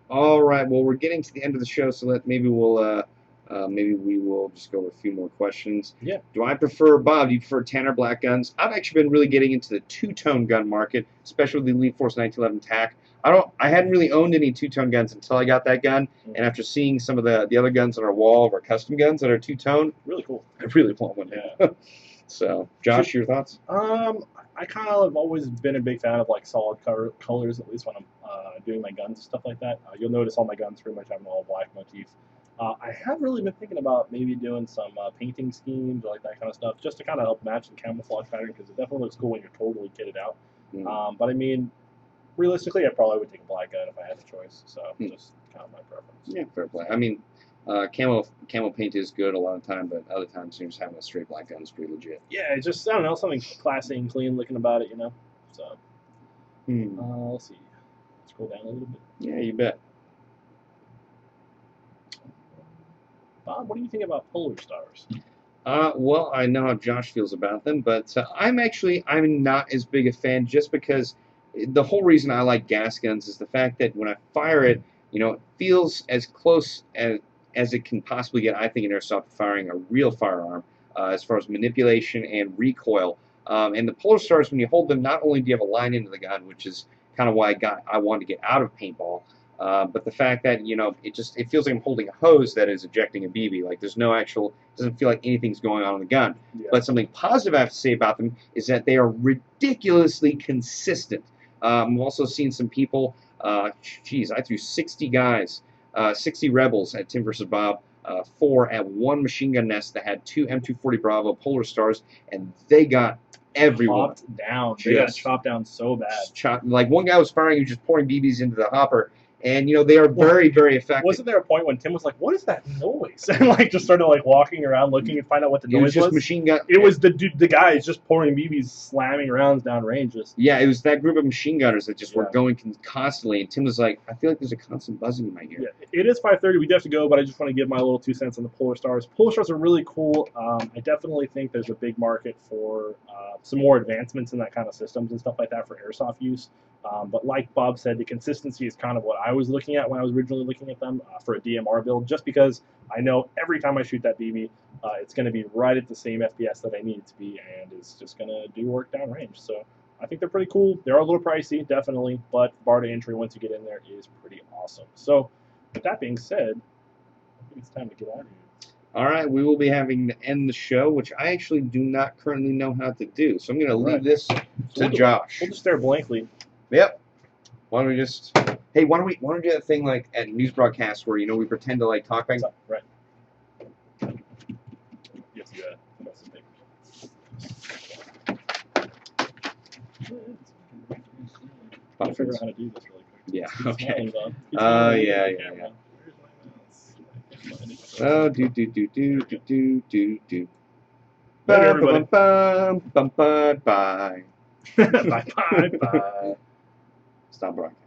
Speaker 2: All right. Well, we're getting to the end of the show, so maybe we will just go over a few more questions.
Speaker 1: Yeah.
Speaker 2: Do I prefer, Bob? Do you prefer tan or black guns? I've actually been really getting into the two-tone gun market, especially with the Elite Force 1911 TAC. I hadn't really owned any two-tone guns until I got that gun, and after seeing some of the other guns on our wall of our custom guns that are two-tone,
Speaker 1: really cool.
Speaker 2: I really want one.
Speaker 1: Yeah.
Speaker 2: So, Josh, your thoughts?
Speaker 1: I kind of have always been a big fan of like solid colors, at least when I'm doing my guns and stuff like that. You'll notice all my guns pretty much have an all black motif. I have really been thinking about maybe doing some painting schemes or like that kind of stuff, just to kind of help match the camouflage pattern, because it definitely looks cool when you're totally kitted out. But I mean, realistically, I probably would take a black gun if I had the choice. So just kind of my preference.
Speaker 2: Yeah, fair play. I mean, camo paint is good a lot of the time, but other times just having a straight black gun is pretty legit.
Speaker 1: Yeah, it's just, I don't know, something classy and clean looking about it, you know. So let's see. Scroll down a little bit.
Speaker 2: Yeah, you bet.
Speaker 1: Bob, what do you think about Polar Stars?
Speaker 2: Well, I know how Josh feels about them, but I'm not as big a fan, just because the whole reason I like gas guns is the fact that when I fire it, you know, it feels as close as it can possibly get, I think, in airsoft, firing a real firearm, as far as manipulation and recoil. And the Polar Stars, when you hold them, not only do you have a line into the gun, which is kind of why I wanted to get out of paintball, but the fact that, you know, it feels like I'm holding a hose that is ejecting a BB. Like, there's no actual, doesn't feel like anything's going on in the gun. Yeah. But something positive I have to say about them is that they are ridiculously consistent. I've also seen some people, I threw 60 guys, 60 rebels at Tim vs. Bob, 4 at one machine gun nest that had 2 M240 Bravo Polar Stars, and they got everyone
Speaker 1: chopped down. They got chopped down so bad.
Speaker 2: Like, one guy was firing, he was just pouring BBs into the hopper. And, you know, they are very, very effective.
Speaker 1: Wasn't there a point when Tim was like, what is that noise? And, like, just started, like, walking around looking and find out what the noise was?
Speaker 2: It was just machine gun.
Speaker 1: It was the guys just pouring BBs, slamming rounds down range.
Speaker 2: Yeah, it was that group of machine gunners that just were going constantly. And Tim was like, I feel like there's a constant buzzing in my ear.
Speaker 1: Yeah, it is 5:30. We do have to go, but I just want to give my little 2 cents on the Polar Stars. Polar Stars are really cool. I definitely think there's a big market for some more advancements in that kind of systems and stuff like that for airsoft use. But like Bob said, the consistency is kind of what I was looking at when I was originally looking at them for a DMR build, just because I know every time I shoot that BB, it's going to be right at the same FPS that I need it to be, and it's just going to do work downrange. So I think they're pretty cool. They're a little pricey, definitely, but bar to entry once you get in there is pretty awesome. So with that being said, I think it's time to get out of here.
Speaker 2: All right, we will be having to end the show, which I actually do not currently know how to do. So I'm going to leave this to Josh.
Speaker 1: We'll just stare blankly.
Speaker 2: Yep. Why don't we just? Hey, why don't we do that thing like at news broadcasts where, you know, we pretend to like talk back?
Speaker 1: Right. You have to do that. I'll figure out how to do this really quick.
Speaker 2: Yeah. Okay. Yeah. Oh, do.
Speaker 1: Bye, everybody.
Speaker 2: Bye.
Speaker 1: Bye.
Speaker 2: Stop broadcasting.